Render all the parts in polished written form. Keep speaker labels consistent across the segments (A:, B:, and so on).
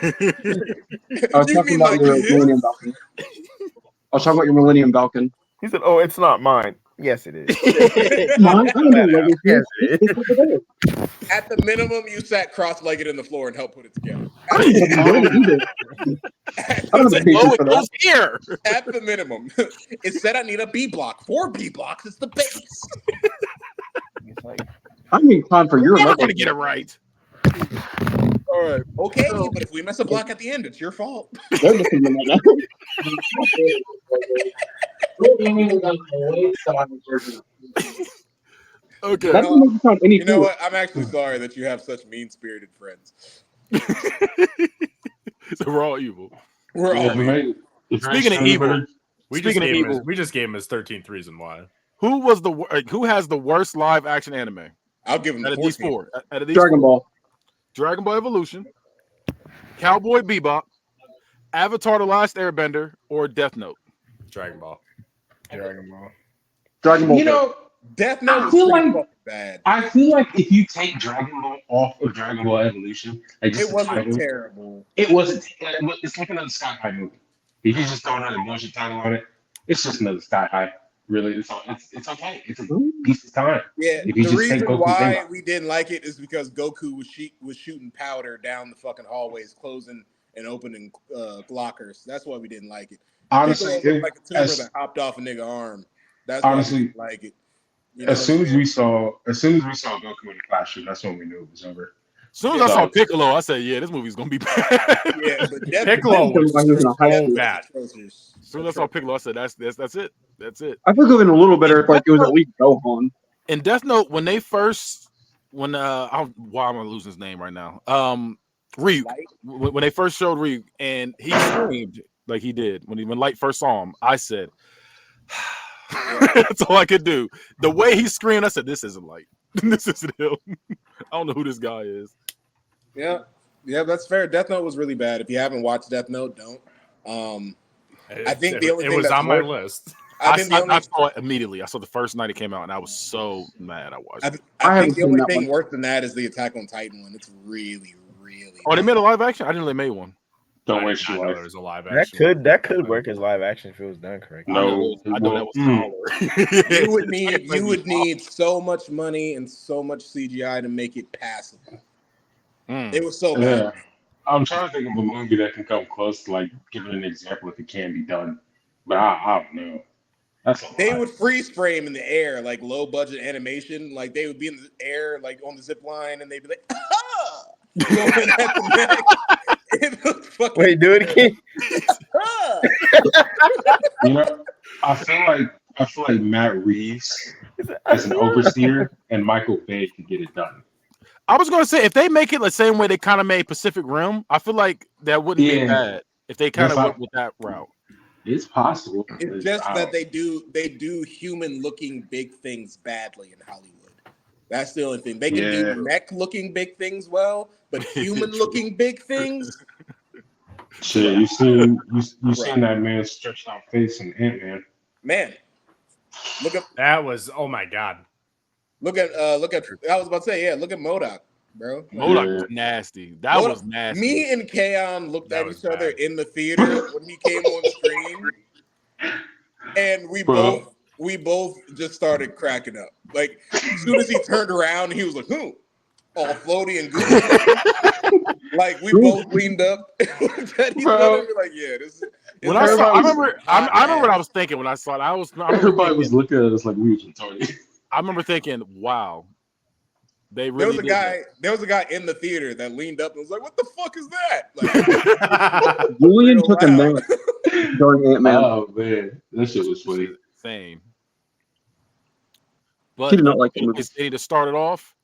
A: I was
B: You
A: talking
B: mean
A: about
B: like
A: your
B: this?
A: Millennium Falcon. I was talking about your Millennium Falcon.
C: He said, "Oh, it's not mine." Yes, it is.
A: Mine? I don't do Lego
C: Yes,
A: shit.
C: it
A: It's over there.
B: At the minimum, you sat cross-legged in the floor and helped put it together.
A: I don't fucking do it either.
B: At
A: I don't have the patience
D: it
A: for
D: goes
A: that.
D: here.
B: at the minimum, it said I need a B block. 4 B blocks is the base.
C: It's like,
A: I'm being con for your
D: Never
A: Lego.
D: gonna get it right. All right.
B: Okay,
D: So-
B: but if we miss a block at the end, it's your fault.
A: They're listening right now.
D: Okay.
A: That doesn't make it sound any
B: You know
A: cooler.
B: what? I'm actually sorry that you have such mean-spirited friends.
D: So we're all evil.
B: We're all
D: Speaking of evil,
E: we just
D: speaking of
E: gave him
D: evil,
E: we just gave him his 13th reason why.
D: who has the worst live action anime
B: I'll give him
D: out
B: the
D: of these
B: 14.
D: four? Out of these
A: Dragon
D: four.
A: Ball.
D: Dragon Ball Evolution, Cowboy Bebop, Avatar: The Last Airbender, or Death Note.
E: Dragon Ball.
C: Dragon Ball.
A: Dragon Ball.
F: You know,
B: Death Note
F: I
B: was
F: feel
B: pretty
F: like-
B: fucking bad.
F: I feel like if you take Dragon Ball off of Dragon Ball Evolution, like just
B: It
F: the
B: wasn't
F: title,
B: terrible.
F: it wasn't. It's like another Sky High movie. If you just throw another bullshit title on it, it's just another Sky High. Really, it's okay. It's a piece of time.
B: Yeah,
F: If you
B: the
F: just
B: reason
F: take Goku's
B: why
F: name out.
B: we didn't like it is because Goku was shooting powder down the fucking hallways, closing and opening lockers. That's why we didn't like it.
F: Honestly,
B: Piccolo looked like a tumor
F: as-
B: that hopped off a nigga arm. That's why
F: honestly,
B: we didn't like it. You know
F: as soon
B: what
F: as we saw Goku in the classroom, that's when we knew it was over.
D: As soon as I
F: So-
D: saw Piccolo, I said, "Yeah, this movie's gonna be bad."
B: I'm saying? Yeah, but Death
E: Piccolo was
A: Like he was in a high
E: so
A: school.
E: bad.
B: atrocious.
D: As soon as I saw Piccolo, I said, "That's it. That's it."
A: I feel even a little better if like it was at least Gohan.
D: In Death Note, when why am I losing his name right now? Ryuk. When they first showed Ryuk and he screamed like he did when Light first saw him, I said, that's all I could do. The way he screamed, I said, "This isn't Light. This isn't him. I don't know who this guy is."
B: Yeah, that's fair. Death Note was really bad. If you haven't watched Death Note, don't. I think the only
E: it
B: thing
E: was
B: that's
E: on my
B: worse-
E: list.
B: I think the
D: I
B: only
D: saw it immediately. I saw the first night it came out, and I was so mad. I watched it.
B: I
A: haven't
B: think the
A: seen
B: only
A: that
B: thing
A: one.
B: worse than that is the Attack on Titan one. It's really, really.
D: Oh, they
B: bad.
D: made a live action? I didn't know they made one.
F: Don't
E: I
F: waste
E: did
F: your
E: not know
F: life.
E: there was a live
C: That
E: action.
C: could work as live action if it was done correctly.
F: No,
D: I know that was taller.
B: You would need so much money and so much CGI to make it passable. It was so bad.
F: Yeah. I'm trying to think of a movie that can come close to like giving an example if it can be done, but I don't know. That's a
B: They
F: lot.
B: would freeze frame in the air, like low budget animation. Like they would be in the air, like on the zip line, and they'd be like, "Ah!" Going at the neck. It was fucking
C: Wait, do it again.
B: ah!
F: You know, I feel like Matt Reeves as an overseer and Michael Bay could get it done.
D: I was gonna say if they make it the same way they kind of made Pacific Rim, I feel like that wouldn't be
F: Yeah.
D: bad if they kind of
F: That's
D: went with that route.
F: It's possible.
B: It's just that they do human looking big things badly in Hollywood. That's the only thing. They can
F: Yeah.
B: do mech looking big things well, but human looking big things.
F: Shit, you seen that man's stretched out face in Ant-Man.
B: Man, look at
E: That was oh my god.
B: look at I was about to say, yeah, look at MODOK, bro.
D: Modoc
F: Yeah.
D: was nasty. That
B: MODOK-
D: was nasty.
B: Me and Kaon looked
E: That
B: at
E: was
B: each other
E: bad.
B: in the theater when he came on screen, and
F: Bro.
B: we both just started cracking up. Like as soon as he turned around, he was like, "Who?" All floaty and goofy. Like we both leaned up, looked at each other, and we're like, "Yeah, this."
D: When I saw, I remember
B: hot,
D: what I was thinking when I saw it. I remember
F: Everybody
D: thinking,
F: was looking at us like we was retarded.
D: I remember thinking, "Wow, they
B: There
D: really
B: was a
D: did
B: guy. There was a guy in the theater that leaned up and was like, "What the fuck is that?" Like,
A: Julian
B: real
A: took a
B: loud.
A: nap during Ant-Man.
F: Oh man, that shit was funny.
D: Insane."
A: He
D: But
A: did not like the movie.
D: they need to start it off.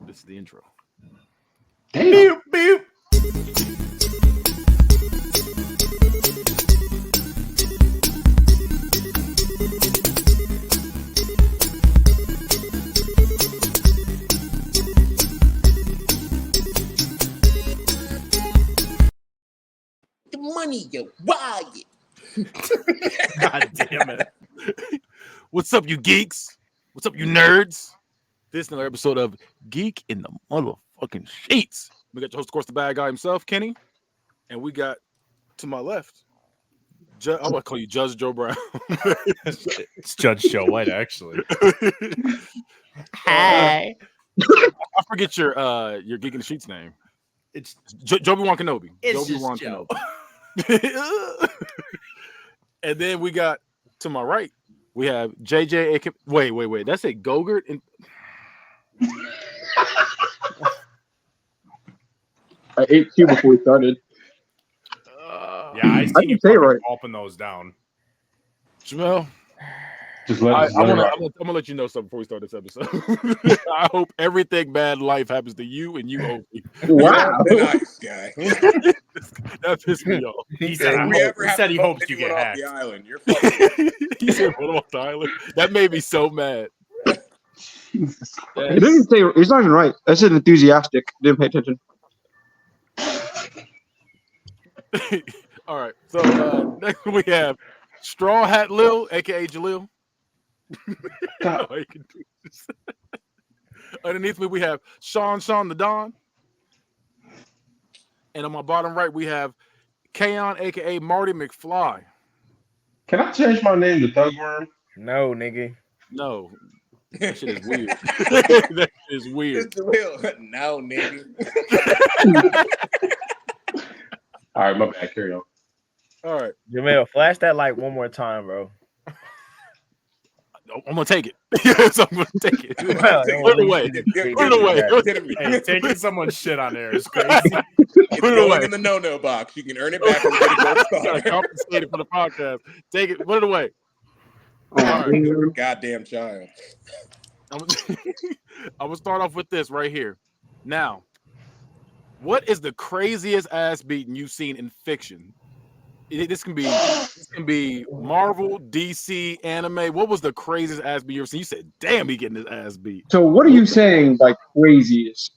D: This is the intro.
F: Damn.
E: Beep, beep.
B: the money, you buy it.
E: God damn it.
D: What's up, you geeks? What's up, you nerds? This is another episode of Geek in the motherfucking sheets. We got, of course, the bad guy himself, Kenny, and we got to my left. I want to call you Judge Joe Brown.
E: It's Judge Joe White, actually.
G: Hi.
D: I forget your Geek in the Sheets name.
E: It's
D: Joby-Wan Kenobi.
E: it's
D: Joby-Wan
E: just Joe.
D: Kenobi. And then we got to my right, we have JJ. Wait. That's a Gogurt. And
A: I ate two before we started.
E: Yeah, I see you
A: didn't say it right.
E: gulping those down.
D: Jamel,
F: Just let
D: I'm
F: it rock.
D: gonna let you know something before we start this episode. I hope everything bad in life happens to you and you only.
A: Wow.
B: The nice guy.
D: That pissed me off.
E: He
B: If
E: said,
B: we ever
E: he,
B: have
E: said
B: to
E: he
B: vote
E: hopes you
B: anyone
E: get
B: off the
E: hacked.
B: island, you're fucking.
D: He said, "Put him off the island." That made me so mad.
A: He didn't say. He's not even right. I said enthusiastic. Didn't pay attention.
D: All right. So next we have Straw Hat Lil, aka Jalil.
F: God.
D: Oh, he can do this. Underneath me we have Sean the Don. And on my bottom right we have Kaon, aka Marty McFly.
F: Can I change my name to Thugworm?
C: No, nigga.
D: No. That shit is weird. That is weird.
B: It's real. No, nigga.
F: All right, my bad. Carry on.
D: All right.
C: Jamel, flash that light one more time, bro.
D: I'm gonna take it. Yes, I'm gonna take it. Put it away. Put it away.
E: Hey, taking someone's shit on air is crazy.
B: It's
D: Put it
B: going
D: away.
B: in the no-no box. You can earn it back and get a gold
D: Gotta
B: star.
D: compensate it for the podcast. Take it. Put it away.
B: Goddamn child.
D: I'm gonna start off with this right here. Now, what is the craziest ass beating you've seen in fiction? This can be Marvel, DC, anime. What was the craziest ass beat you ever seen? You said, "Damn, he getting his ass beat."
A: So what are you saying by craziest?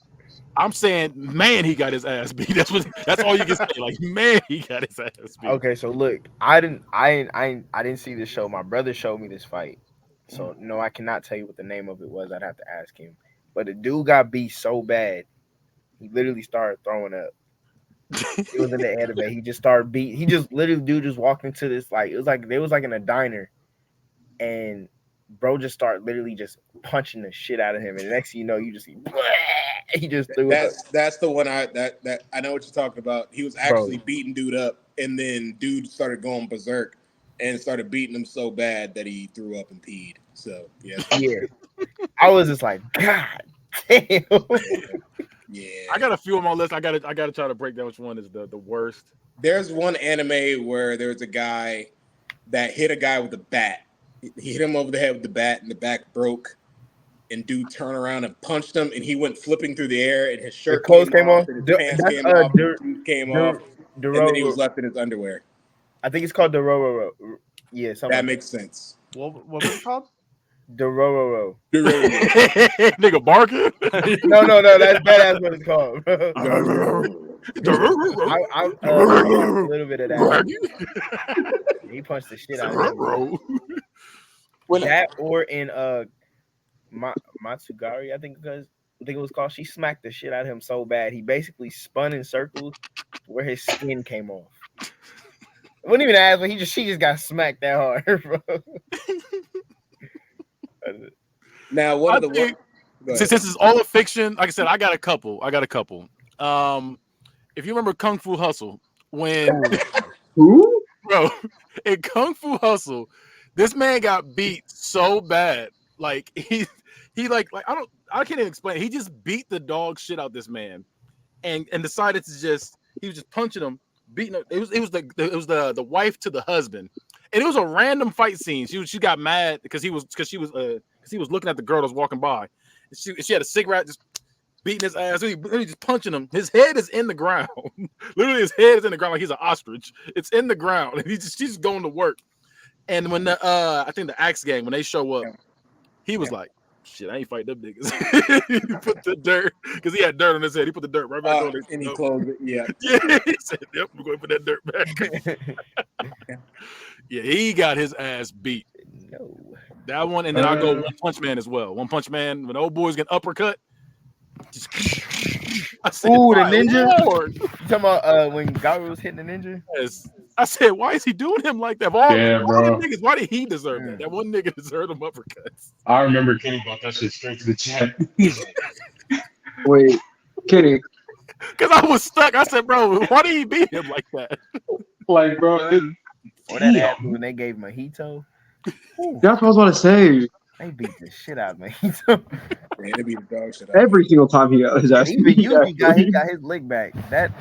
D: I'm saying, man, he got his ass beat. That's all you can say. Like, man, he got his ass beat.
C: Okay, so look, I didn't see this show. My brother showed me this fight, so no, I cannot tell you what the name of it was. I'd have to ask him. But the dude got beat so bad, he literally started throwing up. It was in the anime. He just started beat. He just literally dude just walked into this it was like in a diner, and bro just started literally just punching the shit out of him. And the next thing you know, you just see he just threw up.
B: That's the one I know what you're talking about. He was actually beating dude up, and then dude started going berserk and started beating him so bad that he threw up and peed. So yeah.
C: I was just like, God damn.
B: Yeah.
D: I got a few on my list. I gotta try to break down which one is the worst.
B: There's one anime where there was a guy that hit a guy with a bat. He hit him over the head with the bat, and the back broke. And dude turned around and punched him, and he went flipping through the air, and his shirt
C: clothes came off,
B: and his pants came off, and his shoes came off, and then he was left in his underwear.
C: I think it's called the Rororo. Yeah, something
B: That makes sense.
E: What was it called?
C: the Rororo.
D: Nigga barking.
C: No, that's badass what it's called. I a little bit of that. He punched the shit out of him. That or in Matsugari, I think it was called. She smacked the shit out of him so bad he basically spun in circles where his skin came off. I wouldn't even ask, but she just got smacked that hard, bro.
B: Now, one of the
D: since this is all a fiction, like I said, I got a couple. If you remember Kung Fu Hustle, when
A: Who?
D: bro in Kung Fu Hustle, this man got beat so bad, like he like I can't even explain. He just beat the dog shit out this man, and decided to he was just punching him, beating him. It was the wife to the husband. And it was a random fight scene. She got mad because he was looking at the girl that was walking by. She had a cigarette, just beating his ass. He just punching him. His head is in the ground. Literally, his head is in the ground like he's an ostrich. It's in the ground, and she's just going to work. And when I think the Axe Gang, when they show up, he was like, "Shit, I ain't fighting them niggas." He put the dirt because he had dirt on his head. He put the dirt right back on his
B: and he closed it. Yeah.
D: Yeah, he said, "Yep, we're going to put that dirt back." Yeah, he got his ass beat.
C: No.
D: That one, and then I'll go One Punch Man as well. One Punch Man, when the old boys get uppercut, just I said,
C: Ooh, the
D: "My
C: ninja?
D: Lord."
C: You talking about when Garu was hitting the ninja?
D: Yes. I said, why is he doing him like that? Of all
F: Yeah,
D: them
F: bro.
D: niggas, why did he deserve that? That one nigga deserved them uppercuts.
F: I remember Kenny brought that shit straight to the chat.
A: Wait, Kenny.
D: Because I was stuck. I said, bro, why did he beat him like that?
F: Like, bro,
C: Or that ass
F: damn.
C: when they gave Mojito. Ooh,
A: That's what I was about to say.
C: they beat the shit out of Mojito.
B: Man, they beat the dog shit out of
A: Every single time he got his ass
C: Even
A: beat.
C: Yuji got his lick back. That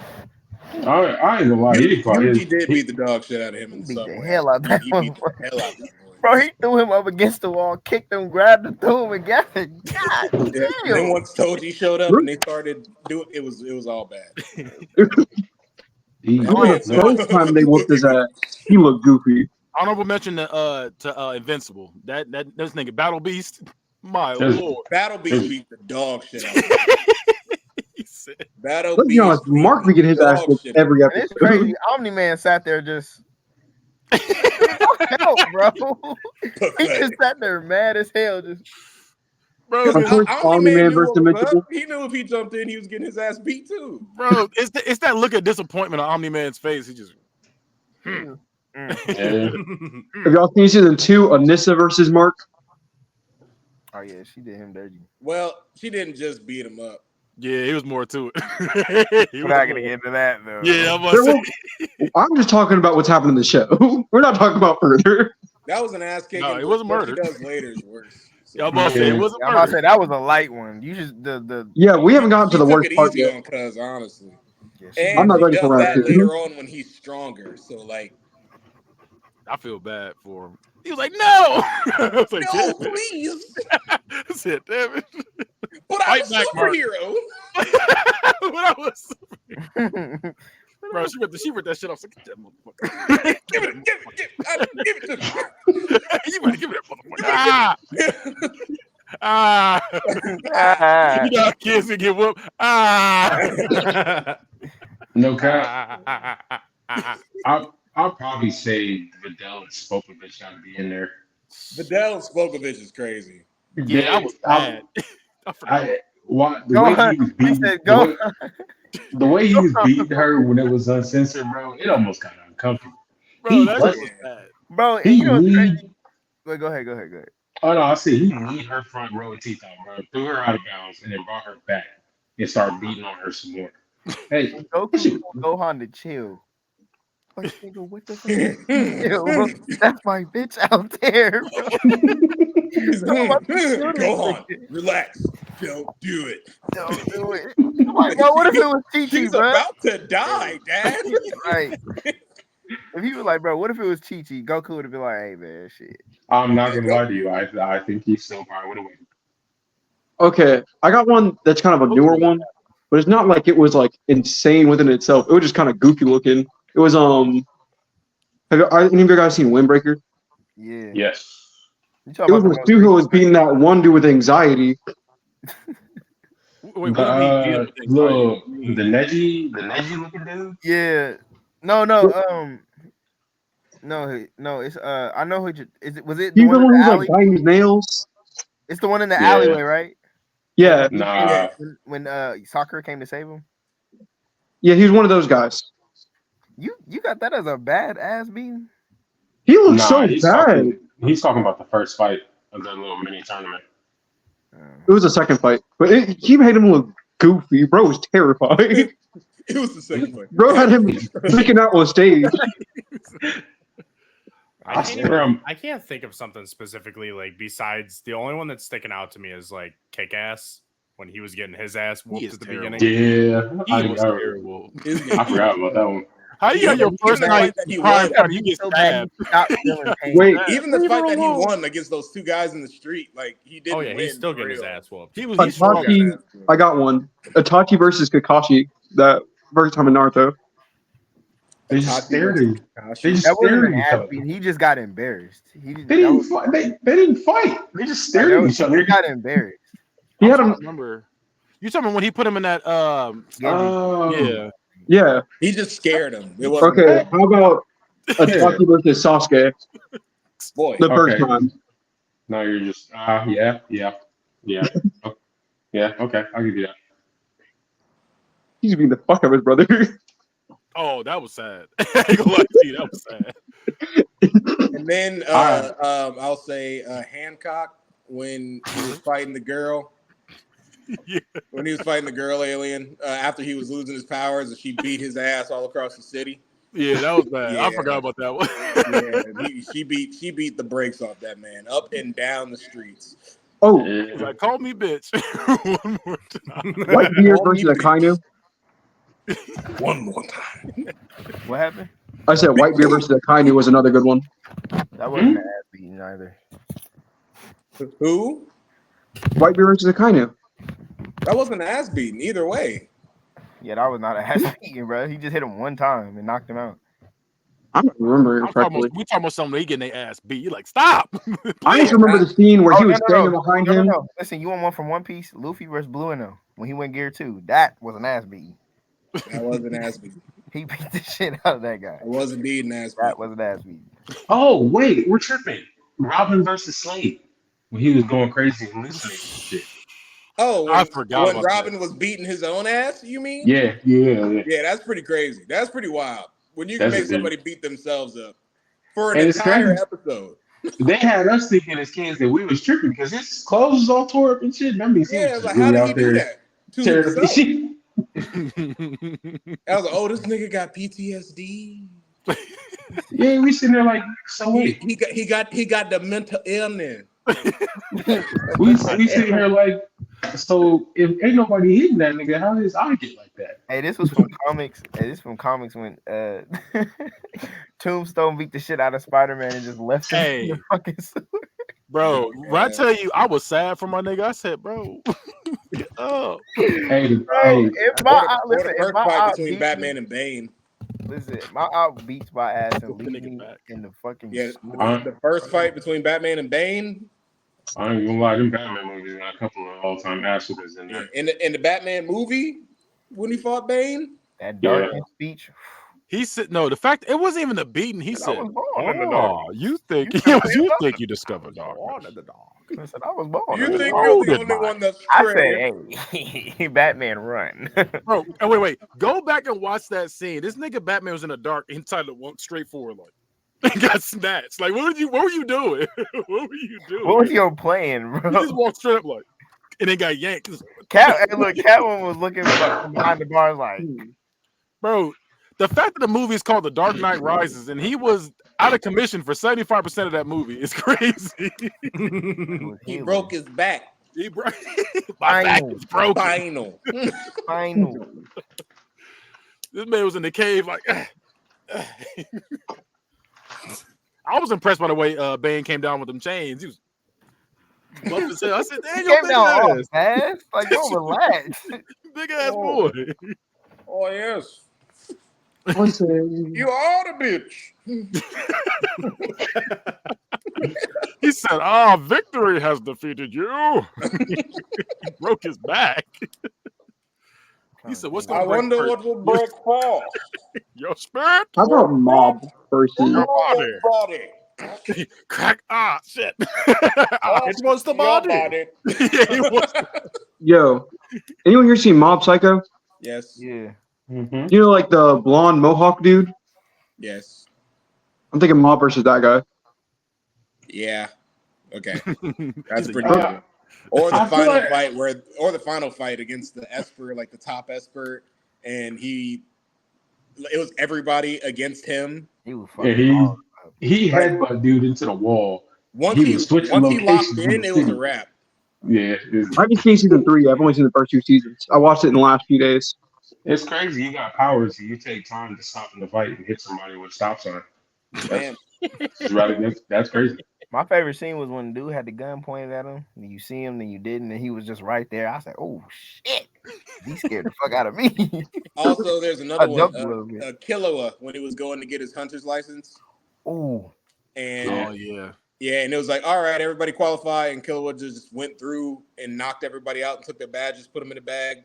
F: I ain't gonna lie.
B: Yuji did beat the dog shit out of him
C: he
B: in the
C: beat the
B: subway.
C: hell out of that
B: He beat the
C: motherfucker.
B: hell out of that boy.
C: Bro, he threw him up against the wall, kicked him, grabbed him, threw him again. God
B: Yeah. And then
C: damn.
B: once Toji showed up and they started doing it was all bad.
A: Even the first time they whooped his ass, he looked goofy.
D: Honorable mention to Invincible. That this nigga Battle Beast. My
F: There's-
D: lord.
B: Battle Beast beat the dog shit out of him.
D: He said,
B: Battle
A: Let's be
B: Beast
A: honest,
B: beat
A: Mark
B: the
A: be getting his ass
B: dog
A: whooped
B: shit
A: every
C: And it's
A: episode.
C: crazy. Omni-Man sat there just help, bro. He
B: Pathetic.
C: just sat there mad as hell. Just
D: bro,
B: Because
A: Unfortunately,
B: Omni-Man
A: Omni-Man
B: knew
A: versus
B: what was up.
A: Invincible.
B: He knew if he jumped in, he was getting his ass beat too.
D: bro, it's that look of disappointment on Omni Man's face. He just
F: yeah.
A: Have y'all seen season 2, Anissa versus Mark?
C: oh yeah, she did him dirty.
B: Well, she didn't just beat him up.
D: yeah, it was more to it.
C: We're not gonna get into that though.
D: Yeah, I'm about
A: There
D: to
A: will-
D: say.
A: I'm just talking about what's happening in the show. We're not talking about further.
B: That was an ass kicking.
D: No, it
B: but
D: wasn't
B: what
D: murder.
B: she does later is worse. So,
D: Yeah, I'm about to say it wasn't
C: I'm about to
D: murder.
C: say that was a light one. You just the
A: Yeah, we haven't gotten to
B: she
A: the
B: took
A: worst
B: it
A: part
B: easy
A: yet.
B: on Cuz, honestly.
C: yeah,
B: And
A: I'm not
B: she
A: ready
B: does
A: for round
B: that
A: two.
B: later on when he's stronger. So like,
D: I feel bad for him. He was like, no. I was like,
B: no,
D: damn it.
B: please.
D: I said, damn it.
B: But I'm a
D: Fight back, Mark.
B: superhero.
D: When I was, bro, she ripped that shit off. Like, get that motherfucker.
B: Give it to me.
D: You better give me that motherfucker. Ah. You know how kids can get whooped.
F: No cap. I'll probably say Vidal and Spopovich got to be in there.
B: Vidal Spokovich is crazy.
D: Yeah, I was mad. I forgot.
F: The
C: Go
F: way
C: on.
F: he was
C: He
F: beating,
C: said, "Go."
F: the way he was beating her when it was uncensored, bro, it almost got uncomfortable.
D: Bro, that
F: what-
D: shit was bad.
C: Bro, and
F: He
C: you know what's
F: need,
C: crazy? Wait, go ahead.
F: oh no, I see. He need her front row teeth out, bro. Threw her out of bounds and then brought her back and started beating on her some more. Hey,
C: Goku told Gohan to chill. Like, nigga, what the fuck? Chill. That's my bitch out there. Bro.
B: Go on, relax. Don't do it.
C: Don't do it. I'm like, bro, what if it was Chi-Chi,
B: She's
C: bro?
B: about to die, Dad.
C: Right. If he was like, bro, what if it was Chi-Chi? Goku would have been like, hey, man, shit.
F: I'm not gonna lie to you. I think he still probably would have won.
A: Okay, I got one that's kind of a newer one, but it's not like it was like insane within itself. It was just kind of goofy looking. It was have any of you guys seen Windbreaker?
C: Yeah.
F: Yes.
C: You
A: It
C: talking
A: was
C: about
A: when Suho was beating that one dude with anxiety.
D: Wait, what do you mean? Beat him with
F: Look,
D: anxiety?
F: the Neji looking dude.
C: Yeah. No, it's I know who is it was it the
A: He's
C: one
A: the
C: in
A: one
C: the
A: who's like
C: alley?
A: biting his nails.
C: It's the one in the
F: Yeah.
C: alleyway, right?
A: Yeah,
F: Nah.
C: When Sakura came to save him.
A: yeah, he's one of those guys.
C: You got that as a bad ass beating?
A: He looks
F: Nah,
A: so
F: he's
A: bad.
F: talking about the first fight of that little mini tournament.
A: It was a second fight, but he made him look goofy. Bro was terrifying.
B: It was the second fight.
A: Bro had him freaking out on stage.
F: I swear
E: I can't think of something specifically like besides the only one that's sticking out to me is like Kick Ass when he was getting his ass whooped
D: is
E: at the
D: terrible.
E: beginning.
F: Yeah,
D: He was terrible.
F: I forgot about that one.
D: How you got your first
B: Even the
D: night
B: fight that he
D: prime
B: won,
D: fight, you get
C: So bad,
D: stabbed?
C: he stopped feeling pain.
A: Wait,
B: even the fight that he won against those two guys in the street, like he didn't
E: Oh yeah,
B: win.
E: he's still
B: for
E: getting his
B: real.
E: ass whooped.
D: He's strong.
A: Itachi, I got one. Itachi versus Kakashi. That first time in Naruto.
F: They just
B: Itachi
F: stared
B: versus
F: at
B: Kakashi.
F: They just
C: That wasn't
F: stared
C: an
F: at each
C: ass
F: other.
C: beating. He just got embarrassed. He didn't.
F: They didn't fight. They didn't fight. They just stared at each other.
C: He got embarrassed.
A: He
D: I
A: had
D: don't
A: him.
D: remember. You talking about when he put him in that?
F: Oh,
D: Yeah.
A: Yeah.
B: He just scared him. It wasn't
A: Okay. How about Itachi versus Sasuke
B: boy.
A: the first
F: Okay.
A: time?
F: No, you're just yeah. Okay, I'll give you that.
A: He's beating the fuck out of his brother.
D: Oh, that was sad. I ain't gonna lie to you, that was sad.
B: And then I'll say Hancock when he was fighting the girl.
D: Yeah.
B: When he was fighting the girl alien after he was losing his powers and she beat his ass all across the city.
D: Yeah, that was bad.
B: Yeah.
D: I forgot about that one.
B: She beat the brakes off that man up and down the streets.
A: Oh,
D: He's like, call me bitch. One more time.
A: Whitebeard
B: Call me
A: versus Akainu.
B: One more time.
C: What happened?
A: I said Whitebeard versus Akainu was another good one.
C: That wasn't ass beating either.
B: Who?
A: Whitebeard versus Akainu.
B: That wasn't an ass beating either way.
C: Yeah, that was not a ass beating, bro. He just hit him one time and knocked him out.
A: I'm not remembering
D: We talking about something they getting their ass beat. You're like, stop.
A: I just remember the scene where he was standing behind him.
C: No. Listen, you want one from One Piece? Luffy versus Blue and them when he went Gear 2. That was an ass beating.
B: That wasn't an ass beating.
C: He beat the shit out of that guy.
B: It was indeed an ass beating.
C: That was an ass beating.
F: Oh wait, we're tripping. Robin versus Slade when he was going crazy and listening to shit.
B: Oh,
D: I forgot
B: when
D: about
B: Robin
D: that.
B: was beating his own ass. You mean?
F: Yeah.
B: Yeah, that's pretty crazy. That's pretty wild. When you can
F: That's
B: make somebody beat themselves up for an
F: And it's
B: entire
F: crazy.
B: episode.
F: They had us thinking as kids that we was tripping because his clothes was all tore up and shit. And I mean,
B: Yeah, like how did he do that to
F: tearing up
B: himself?
F: shit.
B: I was like, oh, this nigga got PTSD.
F: Yeah, we sitting there like, so wait.
B: He got the mental illness.
F: We sitting here like, so if ain't nobody hitting that nigga, how did his eye get like that?
C: Hey, this was from comics. When Tombstone beat the shit out of Spider-Man and just left him in the fucking suit.
D: Bro, when I tell you I was sad for my nigga, I said, bro, get up.
F: Hey,
C: If my
B: First fight between Batman and Bane.
C: Listen, my out beats my ass and
D: Put the
C: leave
D: nigga
C: me
D: back.
C: in the fucking
B: The first fight between Batman and Bane.
F: I ain't gonna lie, them Batman movies got a couple of all-time ass whoopers in there.
B: In the Batman movie, when he fought Bane,
C: that darkness speech.
D: He said, no, the fact it wasn't even a beating. He said,
C: "Oh,
D: you think you discovered dog.
C: I said, I was born.
B: you think
D: Oh,
B: you're the only
D: goodbye.
B: one that's
C: I
B: straight.
C: said, hey, Batman, run.
D: Bro, and wait, go back and watch that scene. This nigga Batman was in the dark and tried to walk straight forward, like, and got snatched. Like, what were you doing? What were you doing?
C: What was your plan,
D: He
C: bro?
D: just walked straight up, like, and then got yanked.
C: Catwoman was looking from behind the bars, like,
D: Bro, the fact that the movie is called The Dark Knight Rises and he was out of commission for 75% of that movie is crazy.
B: He broke his back.
D: My back is broken.
B: Final.
D: This man was in the cave, like. I was impressed by the way Bane came down with them chains. He was buff as hell. I said, "Damn, your big ass,
C: fast. Like, yo, relax,
D: big ass boy."
B: Oh yes.
A: I said,
B: You are the bitch.
D: He said, "Ah, victory has defeated you." He broke his back. He said, "What's
B: I
D: going to break
B: wonder what will break fall.
D: your spirit?
A: how about Mob versus?
D: Your
B: Your
D: body.
B: body.
D: Crack. Ah, shit.
B: It was the body.
D: Yeah, he was.
A: Yo, anyone here seen Mob Psycho?
B: Yes.
C: yeah.
F: Mm-hmm.
A: You know, like the blonde mohawk dude.
B: Yes.
A: I'm thinking Mob versus that guy.
B: Yeah. Okay. That's
D: He's a
B: pretty
D: young-
B: good. Or the
F: I feel
B: final
F: like-
B: fight the final fight against the Esper, like the top Esper, and it was everybody against him.
C: He was
F: Yeah,
C: fucking
F: he headbutt dude into the wall.
B: Once
F: He
B: he
F: was switching
B: locked
F: locations in
B: in,
F: the
B: it was a
F: city.
B: wrap.
F: Yeah,
A: I haven't seen season 3. I've only seen the first 2 seasons. I watched it in the last few days.
F: it's crazy. You got powers, and you take time to stop in the fight and hit somebody with a stop sign.
B: Man,
F: That's crazy.
C: My favorite scene was when the dude had the gun pointed at him. And you see him, then you didn't, and he was just right there. I said, "Oh shit!" He scared the fuck out of me.
B: also there's another
C: I jumped a
B: one,
C: little bit.
B: Killua, when he was going to get his hunter's license,
C: Ooh,
B: and
D: Oh yeah.
B: yeah, and it was like, all right, everybody qualify, and Killua just went through and knocked everybody out and took their badges, put them in the bag.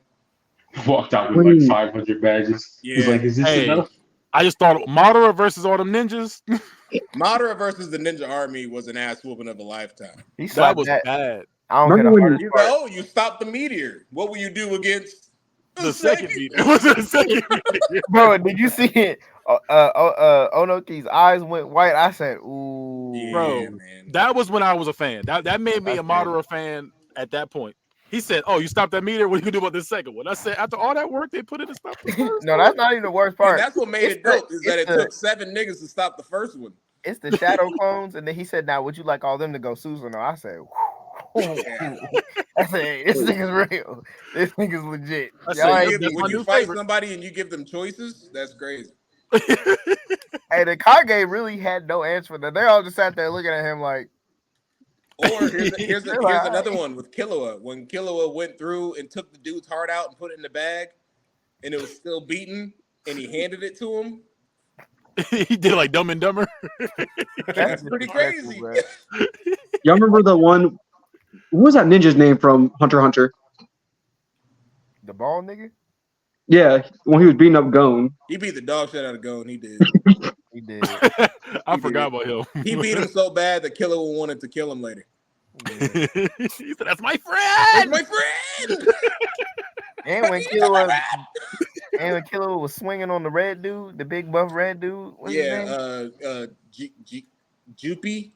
F: Walked out with like 500 badges. He's
B: Yeah.
F: like, "Is this
D: Hey,
F: enough?"
D: I just thought Madara versus all them ninjas.
B: Madara versus the Ninja Army was an ass whooping of a lifetime.
C: he
D: That
C: slapped
D: was
C: that.
D: bad.
C: I don't care
A: Remember
C: the
A: when
C: hardest
B: You
C: part.
B: go, you stopped the meteor. What will you do against
D: The second meeting. It was the second meeting.
C: Bro, did you see it? Onoki's eyes went white. I said, "Ooh,
B: Yeah,
D: Bro,
B: man.
D: that was when I was a fan. That made me
C: That's
D: a moderate fan at that point. He said, "Oh, you stopped that meter. What are you gonna do about this second one?" I said, "After all that work they put in to stop the first
C: no,
D: one."
C: that's not even the worst
B: And
C: part.
B: that's what made
C: It's
B: it dope, is that
C: it's
B: it took 7 niggas to stop the first one.
C: It's the shadow clones, and then he said, "Now, would you like all them to go Susanoo?" I said, "I said, this nigga's real. This nigga's legit."
D: I
C: Y'all
D: said,
C: ain't
D: "That's my
B: When you
D: new
B: fight
D: favorite."
B: somebody and you give them choices, that's crazy.
C: Hey, the Kage really had no answer for that. They all just sat there looking at him like.
B: Or here's
C: They're like,
B: another one with Killua. When Killua went through and took the dude's heart out and put it in the bag, and it was still beaten, and he handed it to him.
D: He did like Dumb and Dumber.
B: That's pretty crazy.
C: Bro.
A: Y'all remember the one? What was that ninja's name from Hunter x Hunter?
C: The ball nigga?
A: Yeah, when he was beating up Gon.
B: He beat the dog shit out of Gon. He did.
C: He did.
D: I forgot about him.
B: He beat him so bad that Killua wanted to kill him later.
C: Yeah.
D: He said, "That's my
B: That's
D: friend."
B: my friend.
C: And when Killua was swinging on the red dude, the big buff red dude, what's his name?
B: Jupy.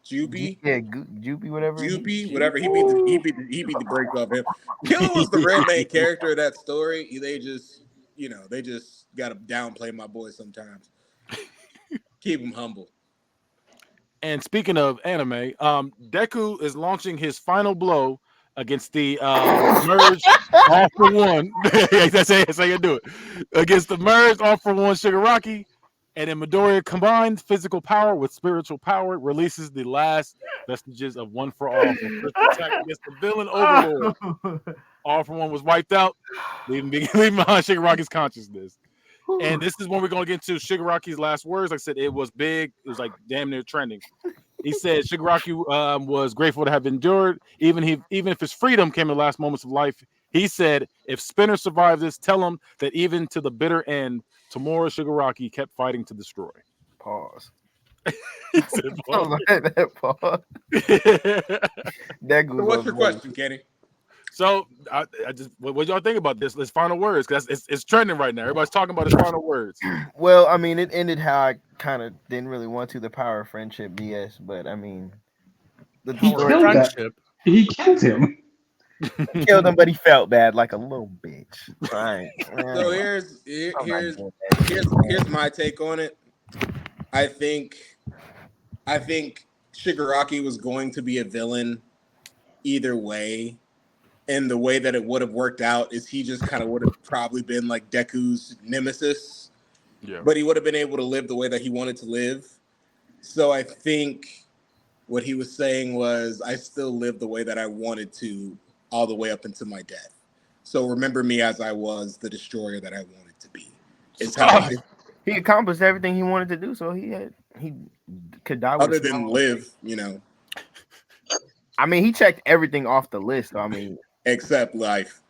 C: Yeah, Joopy, whatever.
B: Jupy, whatever. He beat the brakes off him. Killua was the real main character of that story. They just gotta downplay my boy sometimes. Keep him humble.
D: And speaking of anime, Deku is launching his final blow against the merged All for One. That's how you do it. Against the merged All for One Shigaraki, and in Midoriya combined physical power with spiritual power releases the last vestiges of One for All for first attack against the villain Overlord. All for One was wiped out, leaving behind Shigaraki's consciousness. And this is when we're going to get into Shigaraki's last words. Like I said, it was big. It was like damn near trending. He said Shigaraki was grateful to have endured, even if his freedom came in the last moments of life. He said, if Spinner survived this, tell him that even to the bitter end, Tamura Shigaraki kept fighting to destroy.
C: Pause.
D: He said, pause.
C: Pause.
B: So what's your question, Kenny?
D: So I just what y'all think about this? His final words, because it's trending right now. Everybody's talking about his final words.
C: Well, I mean, it ended how I kind of didn't really want to, the power of friendship BS, but I mean, the
F: He
C: story
F: killed that.
D: Friendship.
F: He killed him.
C: killed him, but he felt bad like a little bitch. Right.
B: So here's my take on it. I think Shigaraki was going to be a villain either way. And the way that it would have worked out is he just kind of would have probably been like Deku's nemesis.
D: Yeah.
B: But he would have been able to live the way that he wanted to live. So I think what he was saying was, I still live the way that I wanted to all the way up until my death. So remember me as I was, the destroyer that I wanted to be. It's how
C: he accomplished everything he wanted to do, so he could die with
B: other than live, you know.
C: I mean, he checked everything off the list. I mean,
B: except life.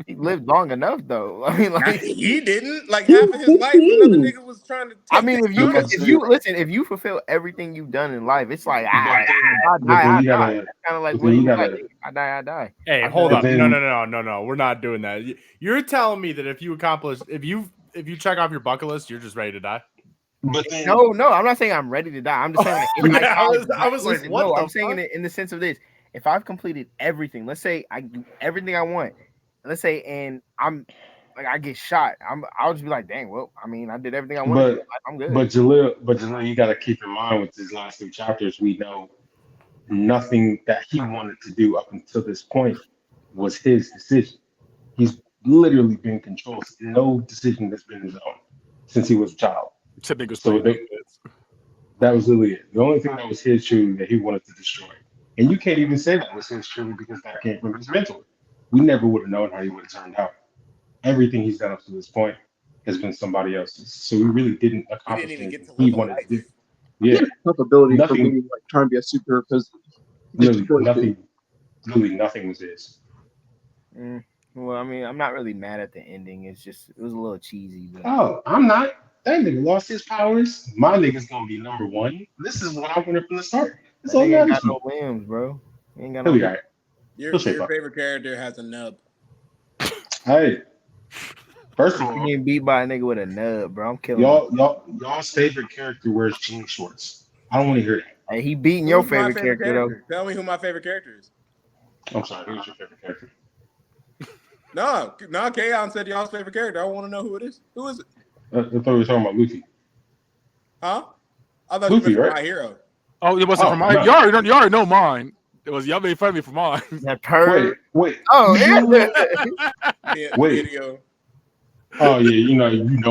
C: He lived long enough, though. I mean, like
B: he didn't. Like half of his life, another nigga was trying to.
C: I mean, if you fulfill everything you've done in life, it's like I die. Kind of like when I die.
E: Hey, hold up! No, we're not doing that. You're telling me that if you check off your bucket list, you're just ready to die?
F: But then,
C: no, I'm not saying I'm ready to die. I'm just saying
E: I was like, what?
C: No, I'm saying it in the sense of this. If I've completed everything, let's say I do everything I want, let's say, and I'm like I get shot, I'll just be like, dang, well, I mean, I did everything I wanted. I'm good.
F: But Jalil, you got to keep in mind with these last 2 chapters, we know nothing that he wanted to do up until this point was his decision. He's literally been controlled. No decision that's been his own since he was a child. So that was literally it. The only thing that was his truly that he wanted to destroy. And you can't even say that was his truly because that came from his mentor. We never would have known how he would have turned out. Everything he's done up to this point has been somebody else's. So he really didn't accomplish anything he wanted to do. Yeah.
A: Ability for being like trying to be a super because
F: literally nothing was his.
C: Well, I mean, I'm not really mad at the ending. It was a little cheesy. But...
F: Oh, I'm not. That nigga lost his powers. My nigga's gonna be number 1. This is what I wanted from the start. It's all
C: ain't got no limbs, bro. He ain't got no limbs.
B: Your favorite character has a nub.
F: Hey, first of
C: You
F: all,
C: getting beat by a nigga with a nub, bro. I'm killing him.
F: y'all's favorite character wears jean shorts. I don't want to hear that.
C: Hey, he beating your
B: Who's my
C: favorite character though.
B: Tell me who my favorite character is.
F: I'm sorry. Who's your favorite character?
B: No, Kaon said y'all's favorite character. I want to know who it is. Who is it?
F: I thought we were talking about Luffy.
B: Huh? I thought
F: Luffy,
B: you meant
F: right?
B: My Hero.
D: Oh, it wasn't for mine.
F: no.
D: You already know mine. It was y'all made fun of me for mine.
C: That purr.
F: Wait.
C: Oh yeah.
F: Wait.
B: Video.
F: Oh yeah, you know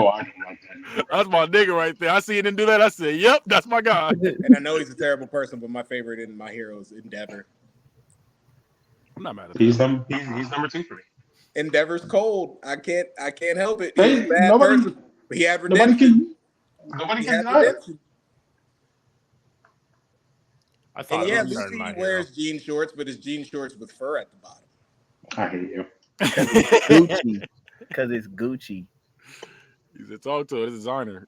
F: I don't like that.
D: That's my nigga right there. I see him do that. I said, "Yep, that's my guy."
B: And I know he's a terrible person, but my favorite in My Hero is Endeavor.
D: I'm not mad at that.
F: He's number 2 for me.
B: Endeavor's cold. I can't help it.
F: Hey,
B: He's a bad person. But he had
F: Nobody
B: redemption.
F: can
B: He had
F: deny it.
B: redemption.
E: I thought
B: And yeah,
E: about starting
B: Luffy
E: My
B: wears jean shorts, but his jean shorts with fur at the bottom.
F: I hate you.
C: Gucci. Because it's Gucci.
D: He said, "Talk to it. It's a designer.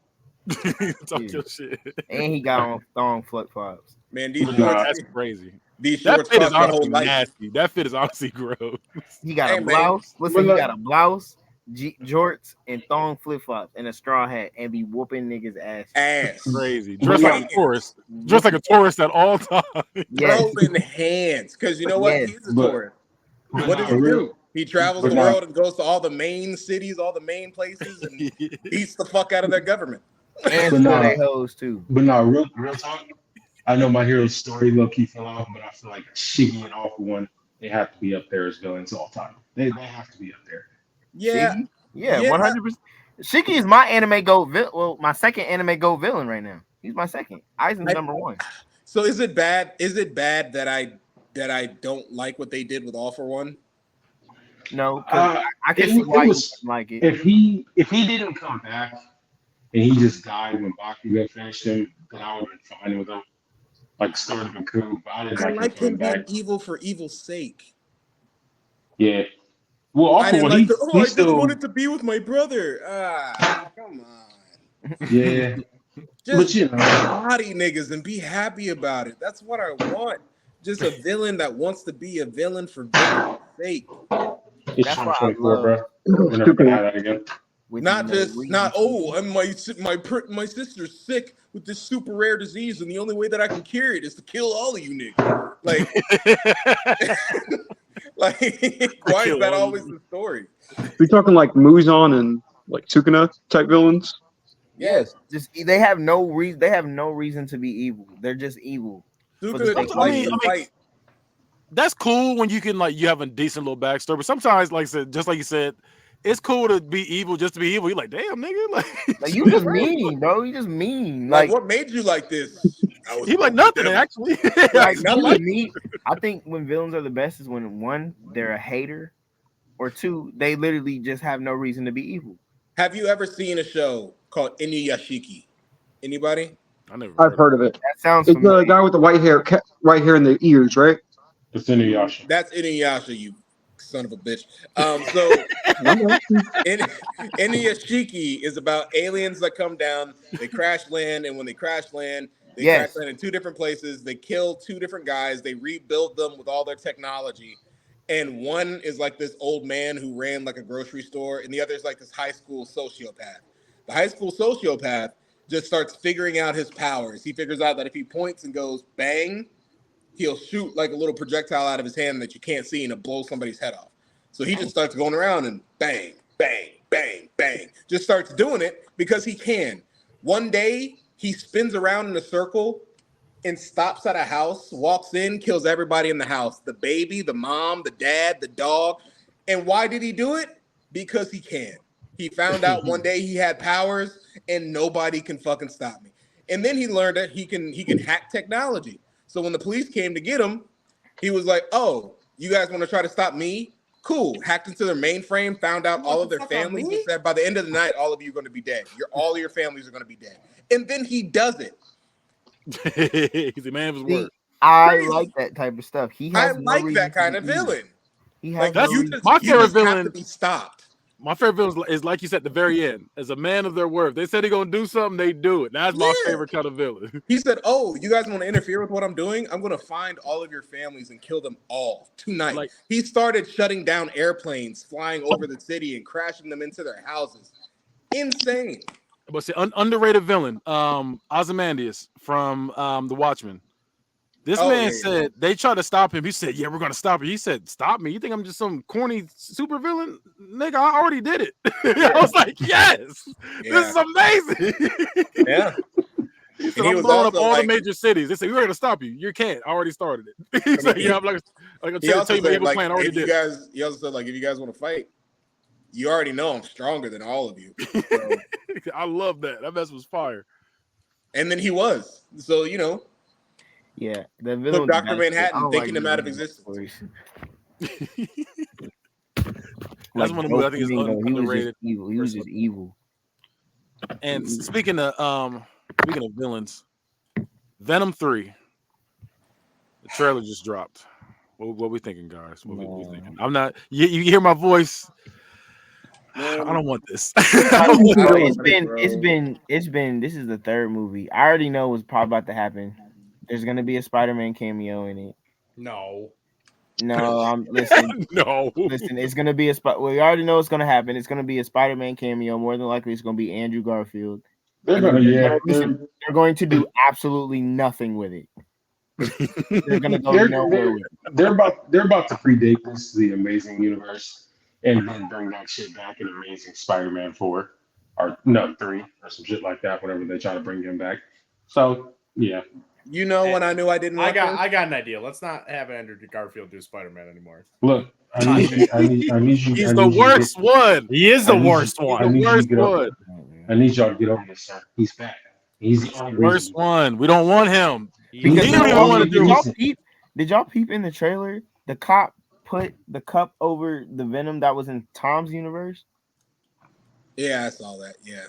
D: Talk your shit."
C: And he got on thong flip flops.
B: Man, these
F: Nah.
B: shorts,
D: That's crazy.
B: these
D: That
B: shorts
D: fit is
B: cost my whole
D: honestly
B: life.
D: nasty. That fit is honestly gross.
C: He got
B: Hey,
C: a
B: man.
C: blouse. Listen, he
F: But
C: got a blouse, jorts, and thong flip flops, and a straw hat, and be whooping niggas' ass.
B: Ass.
D: Crazy. Dressed like a
B: Hands.
D: tourist. Dressed like a tourist at all times.
C: Yes.
B: Bro in hands. Because you know what?
C: Yes.
B: He's a
F: But-
B: tourist. What does he do? He travels
F: but
B: the
F: nah.
B: world and goes to all the main cities, all the main places, and beats the fuck out of their government.
C: And
F: But
C: for
F: nah.
C: their hoes too.
F: But no, real talk. I know My Hero's story low key fell off, but I feel like Shiggy and All For One, they have to be up there as villains all time. They have to be up there.
B: Yeah.
C: Shiggy? Yeah,
B: Yeah.
C: 100%. Shiggy is my anime goat villain. Well, my second anime goat villain right now. He's my second. Aizen's number 1.
B: So is it bad? Is it bad that I don't like what they did with All For One?
C: No, 'cause I can
F: it
C: see why you
F: was-
C: wouldn't like it.
F: If he didn't come back and he just died when Bakugo finished him, then I would have been fine with him. Like, still would have been cool, but I didn't
B: I
F: like
B: like
F: him
B: him
F: coming
B: being
F: back.
B: evil for evil's sake.
F: Yeah. Well, All
B: I
F: For
B: didn't
F: One,
B: like
F: he
B: I just
F: still,
B: wanted to be with my brother. Come on.
F: yeah.
B: Just
F: But you know,
B: body niggas and be happy about it. That's what I want. Just a villain that wants to be a villain for villain's sake.
F: it's
C: That's why I
F: 2024, bro.
C: love
F: We're never gonna have that again.
C: with
B: Not
C: the
B: just
C: reason-
B: not and my sister's sick with this super rare disease, and the only way that I can cure it is to kill all of you niggas. Like, like why is that always the story?
A: We talking like Muzan and like Sukuna type villains?
C: Yes, just they have no reason. They have no reason to be evil. They're just evil.
B: Sukuna
C: I
B: just likes
D: mean-
B: to fight.
D: That's cool when you can you have a decent little backstory, but sometimes, like I said, just like you said, it's cool to be evil just to be evil. You're like, damn, nigga,
C: Like you just mean, bro. You just mean.
B: Like,
C: Like,
B: what made you like this?
D: he like nothing actually.
C: like
B: nothing.
C: to me, I think when villains are the best is when one, they're a hater, or two, they literally just have no reason to be evil.
B: Have you ever seen a show called Inuyashiki? Anybody?
A: I've heard of it.
C: That sounds
A: It's the
C: familiar.
A: guy with the white hair in the ears, right?
F: It's Inuyasha.
B: That's Inuyasha, you son of a bitch. So Inuyashiki is about aliens that come down, they crash land, and when they crash land, they
C: Yes.
B: crash land in 2 different places. They kill 2 different guys. They rebuild them with all their technology. And one is like this old man who ran like a grocery store, and the other is like this high school sociopath. The high school sociopath just starts figuring out his powers. He figures out that if he points and goes bang, he'll shoot like a little projectile out of his hand that you can't see, and it'll blow somebody's head off. So he just starts going around and bang, bang, bang, bang. Just starts doing it because he can. One day, he spins around in a circle and stops at a house, walks in, kills everybody in the house. The baby, the mom, the dad, the dog. And why did he do it? Because he can. He found out one day he had powers and nobody can fucking stop me. And then he learned that he can hack technology. So when the police came to get him, he was like, oh, you guys want to try to stop me? Cool. Hacked into their mainframe, found out all of their families, and said, by the end of the night, all of you are going to be dead. All of your families are going to be dead. And then he does it.
D: He's a man of his
C: See,
D: word.
C: I
B: Crazy.
C: like that type of stuff. He
B: I
C: has no
B: like
C: reason
B: that
C: to
B: kind
C: be
B: of
C: evil.
B: villain.
C: He has
B: Like,
C: no
D: That's
B: you
C: reason.
B: just,
D: my
B: you
D: favorite
B: just have
D: villain.
B: to be stopped.
D: My favorite villain is like you said at the very end. As a man of their word, they said they're gonna do something, they do it. That's my favorite kind of villain.
B: He said, "Oh, you guys want to interfere with what I'm doing? I'm going to find all of your families and kill them all tonight."
D: Like-
B: he started shutting down airplanes flying over the city and crashing them into their houses. Insane.
D: But see, underrated villain, Ozymandias from The Watchmen. This man said they tried to stop him. He said, "Yeah, we're gonna stop you." He said, "Stop me? You think I'm just some corny super villain? Nigga, I already did it." I was like, "Yes, this is amazing."
B: Yeah.
D: He said, "I'm blowing up all the major cities." They said, "We're gonna stop you. You can't. I already started it." He's like, "Yeah, I'm like I'll tell you my evil plan. I already did."
B: He also said, like, if you guys want to fight, you already know I'm stronger than all of you. So.
D: I love that. That mess was fire.
B: And then he was. So, you know.
C: Yeah.
B: Look, Dr. Manhattan taking him out of existence.
D: That's one of the movies I think is underrated.
C: He was just evil.
D: And speaking of villains, Venom 3. The trailer just dropped. What we thinking, guys? What we thinking? I'm not. You hear my voice? I don't want this.
C: It's been. This is the third movie. I already know what's probably about to happen. There's gonna be a Spider-Man cameo in it.
E: No.
C: Listen.
D: No.
C: Listen. It's gonna be we already know what's gonna happen. It's gonna be a Spider-Man cameo. More than likely, it's gonna be Andrew Garfield.
F: They're
C: going to do absolutely nothing with it. They're gonna go nowhere with it.
F: They're about to predate this, the Amazing Universe, and then bring that shit back in Amazing Spider-Man 4 or 3 or some shit like that. Whenever they try to bring him back. So yeah.
B: You know when I knew I didn't.
E: I got an idea. Let's not have Andrew Garfield do Spider-Man anymore.
F: Look, I need you.
D: He's the worst one.
E: He is the worst one.
D: The worst one.
F: I need y'all to get over this, sir. He's back. He's the
D: worst one. We don't want him.
C: Because
D: he don't even want to do.
C: Did y'all peep in the trailer? The cop put the cup over the Venom that was in Tom's universe.
B: Yeah, I saw that. Yeah.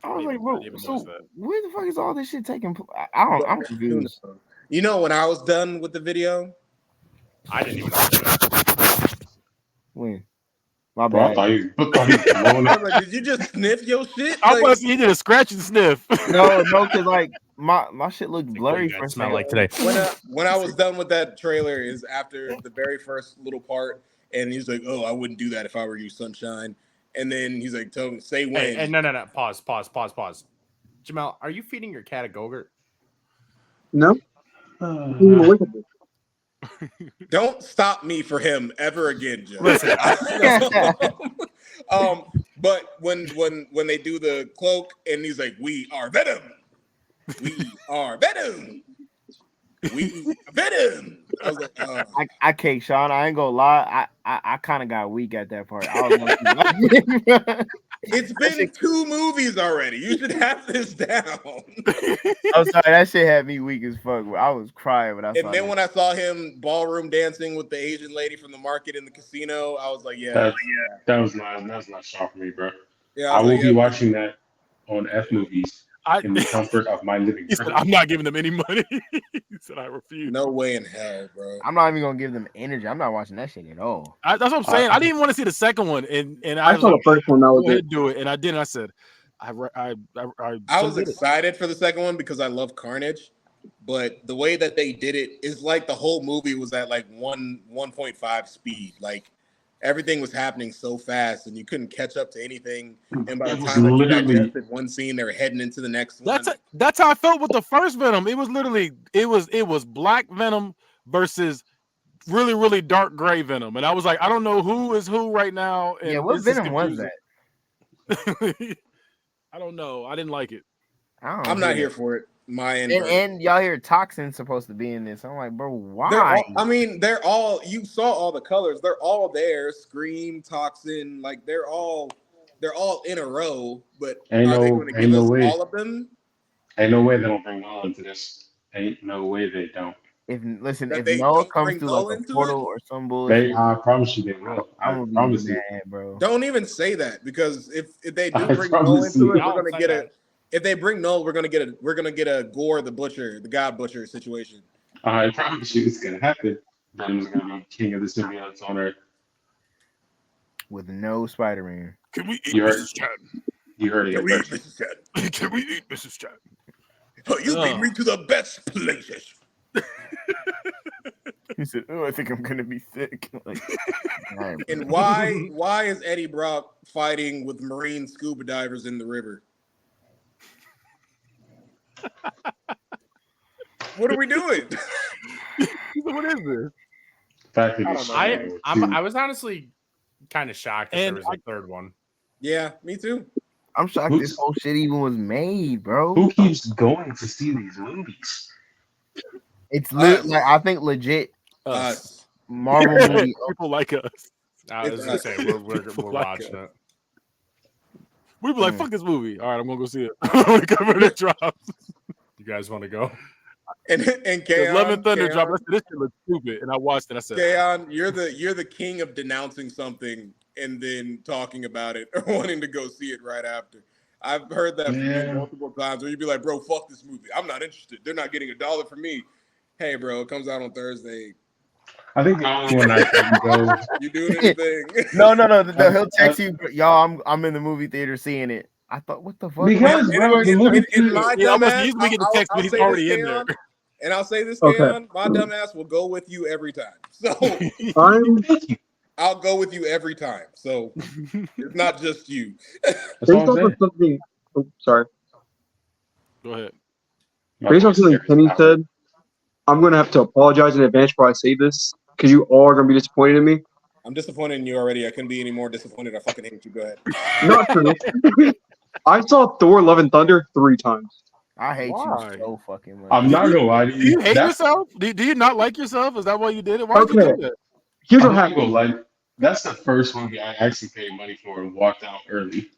C: I was like, bro, so where the fuck is all this shit taking place? I'm confused.
B: You know, when I was done with the video,
E: I didn't even know that.
C: When? My bad.
F: Bro, I thought
B: like, did you just sniff your shit?
D: I was he did a scratch and sniff.
C: No, because like my shit looked blurry for a second.
E: Like today.
B: When I was done with that trailer is after the very first little part, and he's like, "Oh, I wouldn't do that if I were you, Sunshine." And then he's like, "Tell me, say when."
E: Hey, no. Pause. Jamal, are you feeding your cat a Go-Gurt?
A: No.
B: Don't stop me for him ever again, Joe.
E: Listen,
B: but when they do the cloak and he's like, "We are Venom. We are Venom. We are Venom." I was like,
C: I can't, Sean. I ain't gonna lie. I kind of got weak at that part. I was like,
B: it's been 2 movies already. You should have this down.
C: I'm sorry, that shit had me weak as fuck. I was crying when I saw it.
B: And then when I saw him ballroom dancing with the Asian lady from the market in the casino, I was like, "Yeah,
F: that was not shock for me, bro."
B: Yeah,
F: I will be watching that on F movies. In the comfort of my living
D: room. I'm not giving them any money. He said I refuse.
B: No way in hell, bro.
C: I'm not even gonna give them energy. I'm not watching that shit at all.
D: That's what I'm saying. I didn't even want to see the second one, and
A: I saw the first one. That was
D: it. Do it, and I didn't. I said, I
B: was excited for the second one because I love Carnage, but the way that they did it is like the whole movie was at like 1.5 speed, like. Everything was happening so fast, and you couldn't catch up to anything. And by the time that you digested one scene, they were heading into the next one.
D: That's how I felt with the first Venom. It was literally it was Black Venom versus really, really dark gray Venom, and I was like, I don't know who is who right now. And
C: yeah, what Venom was
D: that? I don't know. I didn't like it.
B: I'm not here for it.
C: And y'all hear Toxin's supposed to be in this. I'm like, bro, why?
B: They're all. You saw all the colors. They're all there. Scream, Toxin, like they're all in a row. But are they going to give us all of them?
F: Ain't no way they don't bring Nolan into this. Ain't no way they don't.
C: If Noah comes through like a portal or some bullshit,
F: I promise you they will. I promise you,
C: bro.
B: Don't even say that because if they do bring Noah into it, we're going to get a. If they bring Noel, we're gonna get a Gore the Butcher, the God Butcher situation.
F: I promise you, it's gonna happen. Venom's gonna be king of the symbiotes on Earth
C: with no Spider-Man.
D: Can we eat
F: You heard-
D: Mrs. Chatton?
F: You heard it
B: Can
F: here
B: we eat,
F: first.
B: Mrs. Chatton?
D: Can we eat Mrs. Chatton?
B: Oh, you lead me to the best places.
C: He said, "Oh, I think I'm gonna be sick." Like, damn.
B: And why is Eddie Brock fighting with Marine scuba divers in the river? What are we doing?
D: What is this?
F: Fact that
B: I
F: it's
B: don't know.
F: showing two-
E: I was honestly kind of shocked that
D: And
E: there was a third one.
B: Yeah, me too.
C: I'm shocked
F: Who's-
C: this whole shit even was made, bro.
F: Who keeps going to see these movies?
C: It's
B: Us.
C: like I think legit
B: Us.
C: Marvel movie.
D: People like us.
E: I was gonna say we're
D: Like
E: watching it.
D: We'd be like,
C: Mm.
D: fuck this movie. All right, I'm gonna go see it. When it drops.
E: You guys want to go?
B: And
D: Because Love and Thunder
B: Kaon,
D: dropped. I said, this shit looks stupid. And I watched it. I said,
B: Kaon, you're the king of denouncing something and then talking about it or wanting to go see it right after. I've heard that from you
F: Yeah.
B: multiple times where you'd be like, bro, fuck this movie. I'm not interested. They're not getting $1 from me. Hey, bro, it comes out on Thursday.
F: I think the only one I can go.
B: You doing anything?
C: No. He'll text you, y'all. I'm in the movie theater seeing it. I thought, what the fuck?
F: Because bro, the movie
B: in my
D: yeah,
B: dumb
D: I
B: ass,
D: usually get the text, but he's
B: say this,
D: already in
B: Kaon,
D: there.
B: And I'll say this,
A: Okay.
B: Kaon, my dumb ass will go with you every time. So
A: I'm
B: I'll go with you every time. So it's not just you.
F: That's
A: based
F: all I'm
A: off of
F: saying.
A: something. Oh, sorry.
D: Go ahead.
A: Based on something Penny said, I'm gonna have to apologize in advance before I say this because you all are gonna be disappointed in me.
B: I'm disappointed in you already. I couldn't be any more disappointed. I fucking hate you. Go ahead.
A: Not true. I saw Thor: Love and Thunder 3 times.
C: I hate
D: Why?
C: you so fucking much.
F: I'm not gonna lie to
D: Do you
F: you.
D: hate
F: That's,
D: yourself? Do you not like yourself? Is that why you did it? Why did you
A: Okay.
D: do that?
A: Here's
F: I'm
A: what
F: not gonna
A: happened.
F: lie. That's the first movie I actually paid money for and walked out early.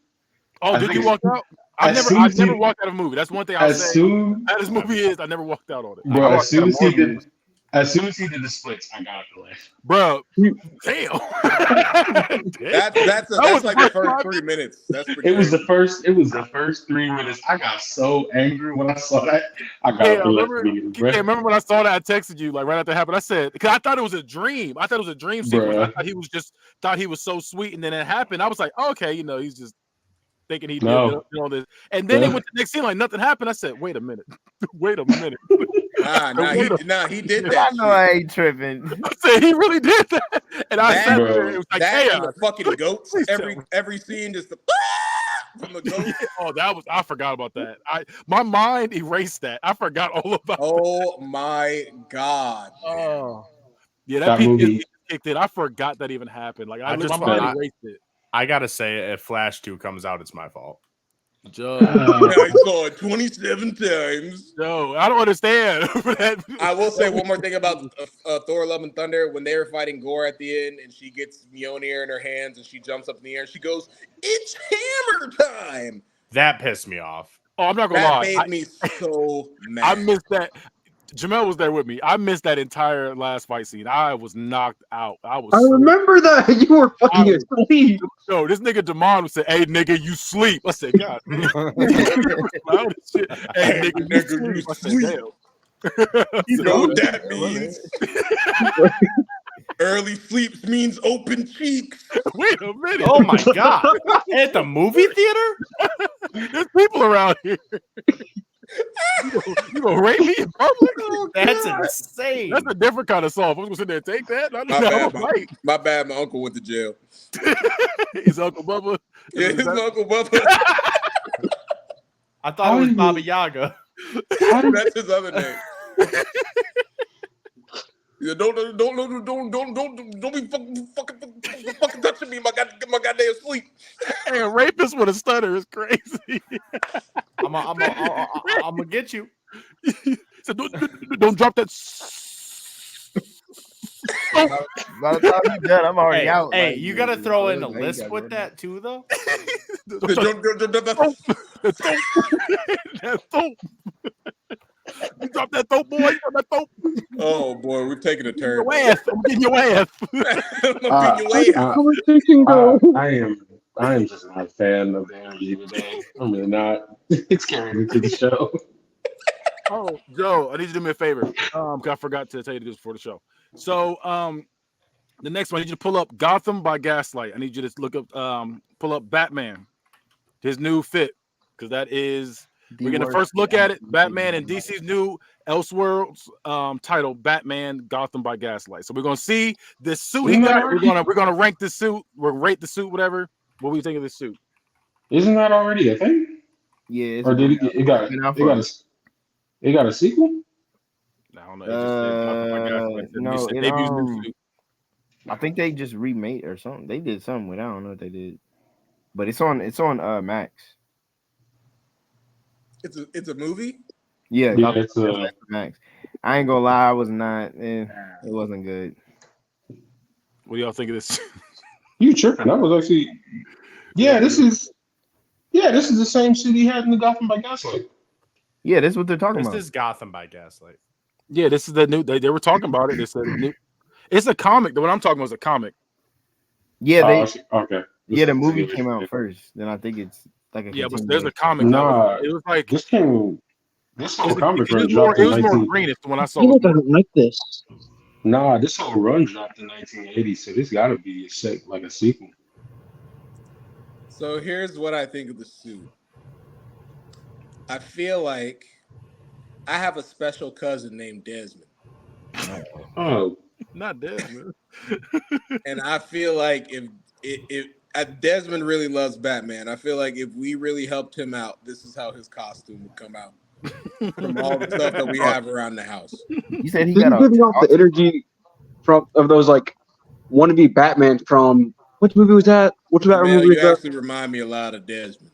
D: Oh,
F: I
D: did you
F: think
D: walk out? I've
F: as
D: never
F: soon as
D: never
F: you-
D: walked out of a movie. That's one thing I'll
F: As
D: say.
F: soon,
D: How this movie is, I never walked out on it.
F: bro,
C: I
F: as
C: walked
F: soon
C: out
F: as
C: of
F: he
C: more
F: did,
C: movies.
F: as soon as he did the splits, I got up to laugh.
D: Bro,
A: You-
D: damn.
B: That's
D: was
B: like the
D: first
B: first
D: 5
B: 3 minutes. That's pretty
F: It was
B: crazy.
F: the first. It was the first 3 minutes. I got so angry when I saw that. I got
D: Yeah,
F: up to laugh
D: remember,
F: immediately, bro.
D: remember when I saw that? I texted you like right after it happened. I said because I thought it was a dream. I thought it was a dream sequence. I
F: Bruh.
D: thought he was just thought he was so sweet, and then it happened. I was like, oh, okay, he's just thinking he did
F: No.
D: all this. And then he
F: Bruh.
D: went to the next scene like nothing happened. I said, wait a minute, wait a minute.
B: He did
C: I
B: that.
C: know
B: shit.
C: I ain't tripping.
D: I said he really did that, and I
B: That-
D: sat
F: Bro.
D: there. It was like
B: That and
D: chaos.
B: the fucking goats.
D: Please tell me.
B: Every scene just the from the goats.
D: Oh, I forgot about that. My mind erased that. I forgot all about.
B: Oh my god.
D: Oh, yeah,
F: That
D: that PTSD
F: movie-
D: kicked in. I forgot that even happened. Like
E: I
D: my
E: just
D: mind
E: want-
D: erased it.
E: I gotta say, if Flash 2 comes out, it's my fault.
D: Joe,
B: I saw it 27 times.
D: Joe, I don't understand.
B: I will say one more thing about Thor: Love and Thunder. When they were fighting Gore at the end, and she gets Mjolnir in her hands, and she jumps up in the air, and she goes, "It's hammer time!"
E: That pissed me off.
D: Oh, I'm not gonna
B: That
D: lie.
B: made me so mad.
D: I missed that. Jamel was there with me. I missed that entire last fight scene. I was knocked out. I was.
A: I
D: so-
A: remember that you were fucking
D: was-
A: asleep.
D: Yo, this nigga Damon said, "Hey, nigga, you sleep." I said, "God." Loud as shit. Hey, nigga, you sleep. I said, "Damn."
B: You know what that means? Early sleeps means open cheeks.
D: Wait a minute.
E: Oh my god! At the movie theater?
D: There's people around here. You gonna rape me in public?
E: That's insane.
D: That's a different kind of soft. I was gonna sit there and take that.
B: My
D: I'm
B: bad,
D: right.
B: My bad, my uncle went to jail.
D: Is Uncle Bubba?
B: Yeah,
D: Is
B: his
D: that-
B: Uncle Bubba.
E: I thought it was Baba Yaga.
B: That's his other name. Yeah, don't be fucking touching me. My goddamn sleep.
D: Hey, a rapist with a stutter is crazy.
E: I'm gonna get you.
D: So don't drop that.
C: By the time you done, I'm already
E: Hey,
C: out.
E: hey,
C: Like,
E: you gotta throw in a
C: like, you
E: lisp
C: gotta
E: with
C: run
E: that too, though.
D: That dope. You drop that dope, boy. You drop that dope.
B: Oh boy, we've taken a turn.
D: Your ass. I'm getting your ass.
B: I'm gonna beat your way out.
A: Conversation go.
F: I am just not a fan of the energy today. I'm really not. It's carrying me to the show.
D: Oh, Joe, I need you to do me a favor. 'Cause I forgot to tell you this before the show. So, The next one, I need you to pull up Gotham by Gaslight. I need you to look up, pull up Batman, his new fit, because that is we're gonna first look at it. Batman and DC's new Elseworlds title, Batman Gotham by Gaslight. So we're gonna see this suit he got. We're gonna rank this suit. We'll rate the suit, whatever. What do you think of this suit?
F: Isn't that already a thing?
C: Yeah,
F: Or did it got a sequel?
D: I don't know. It just said Gotham by Gaslight.
C: No,
D: It debuts new suit.
C: I think they just remade or something. They did something with. I don't know what they did, but it's on Max.
B: It's a movie.
C: Yeah,
F: It's
C: Max. I ain't gonna lie, I was not. It wasn't good.
D: What do y'all think of this?
F: You tripping? That was actually. Yeah, this is the same suit he had in the Gotham by Gaslight.
C: Yeah, that's what they're talking
E: This
C: about.
E: is Gotham by Gaslight.
D: Yeah, this is the new. They were talking about it. They said new. It's a comic. The one I'm talking about is a comic.
C: Yeah,
F: okay.
C: Yeah, the movie came out first. Then I think it's like a
D: but there's a comic.
F: Nah,
D: it was like
F: this whole comic run
D: it
F: dropped
D: was
F: in
D: more
F: 19.
D: greenish when I saw
A: People
D: it.
A: don't like this.
F: Nah, this whole run dropped in 1980, so this got to be a sequel.
B: So here's what I think of the suit. I feel like I have a special cousin named Desmond.
F: Oh,
D: Not Desmond.
B: And I feel like if Desmond really loves Batman, I feel like if we really helped him out, this is how his costume would come out from all the stuff that we have around the house.
C: You said he
A: This
C: got
A: is giving off the energy of those like wannabe Batman from which movie was that? Which Batman
B: Man,
A: movie was
B: you
A: that?
B: actually remind me a lot of Desmond.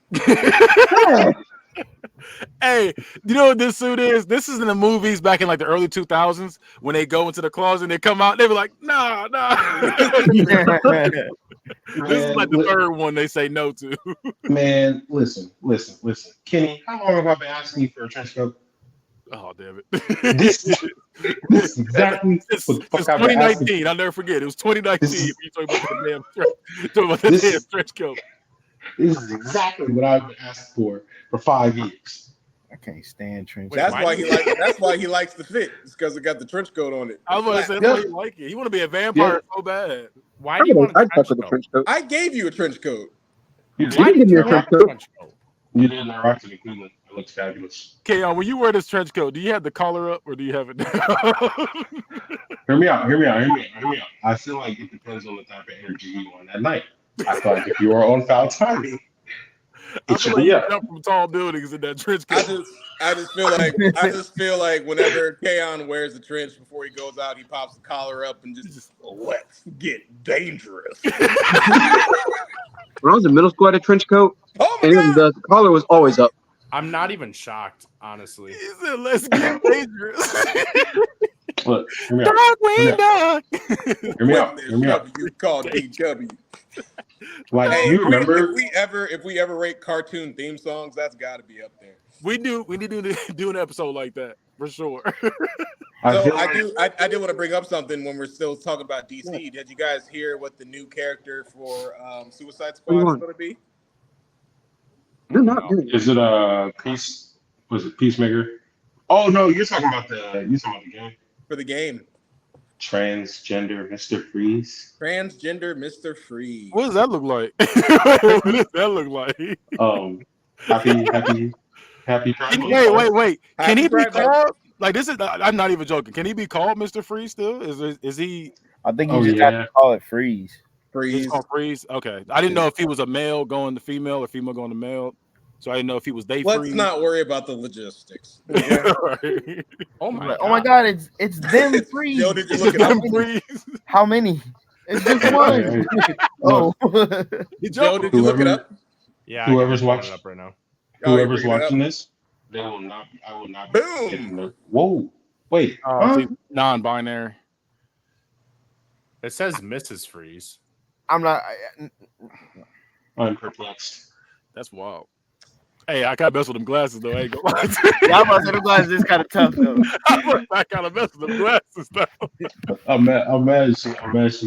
D: Hey, you know what this suit is? This is in the movies back in like the early 2000s when they go into the closet and they come out and they be like, nah. This is like the third one they say no to.
F: man, listen. Kenny, how long have I been asking you for a trench coat?
D: Oh, damn it.
F: This is exactly
D: It's
F: what the fuck I've been
D: 2019. I'll never forget. It was 2019. You talking about the damn trench coat.
F: This is exactly what I've been asking for 5 years.
C: I can't stand trench.
B: That's why he likes the fit. It's because it got the trench coat on it.
D: I was going to say that's why you like it. You want to be a vampire so bad.
E: Why do you want a trench coat?
B: I gave you a trench coat.
F: You
B: Why
F: did
B: did you
F: rock
B: have a trench coat?
F: You did not rock the Cleveland. It looks fabulous.
D: Keon, when you wear this trench coat, do you have the collar up or do you have it down?
F: Hear me out. I feel like it depends on the type of energy you want that night. I feel like if you are on foul timing,
D: I feel like you jump from tall buildings in that trench coat.
B: I just feel like whenever Keon wears the trench before he goes out, he pops the collar up and just let's get dangerous.
A: When I was in middle school, I had a trench coat, and the collar was always up.
E: I'm not even shocked, honestly.
D: He said, let's get dangerous.
F: Look, hear me out.
B: You call DW.
F: Like,
B: hey,
F: you remember?
B: If we ever rate cartoon theme songs, that's got to be up there.
D: We need to do an episode like that for sure.
B: I did want to bring up something when we're still talking about DC. Did you guys hear what the new character for Suicide Squad is going to be?
A: You're not doing it.
F: Is it was it Peacemaker? Oh no, you're talking about the game.
B: For the game.
F: Transgender Mr. Freeze.
B: Transgender Mr. Freeze.
D: What does that look like? What does that look like?
F: Happy Pride Month.
D: Wait. Can he be called? Like this is I'm not even joking. Can he be called Mr. Freeze still? Is he?
C: I think you just have to call it Freeze.
B: Freeze.
D: Freeze. Okay. I didn't know if he was a male going to female or female going to male. So I didn't know if he was they
B: Let's
D: Freeze.
B: not worry about the logistics.
D: Right.
E: Oh my
C: God, it's them Freeze.
B: Yo, did you look it up?
C: How many? It's just one. Oh.
B: Joe, did you look it up?
E: Yeah.
F: Whoever's watching
E: it up right now.
F: Whoever's watching this, they will not. I will not.
B: Boom.
F: Whoa. Wait.
D: Non-binary.
E: It says Mrs. Freeze.
C: I'm
F: perplexed.
D: That's wild. Hey, I gotta mess with them glasses though. I ain't gonna lie.
C: I'm about to say them glasses is kind of tough though.
D: I gotta mess with them glasses though.
F: I'm mad she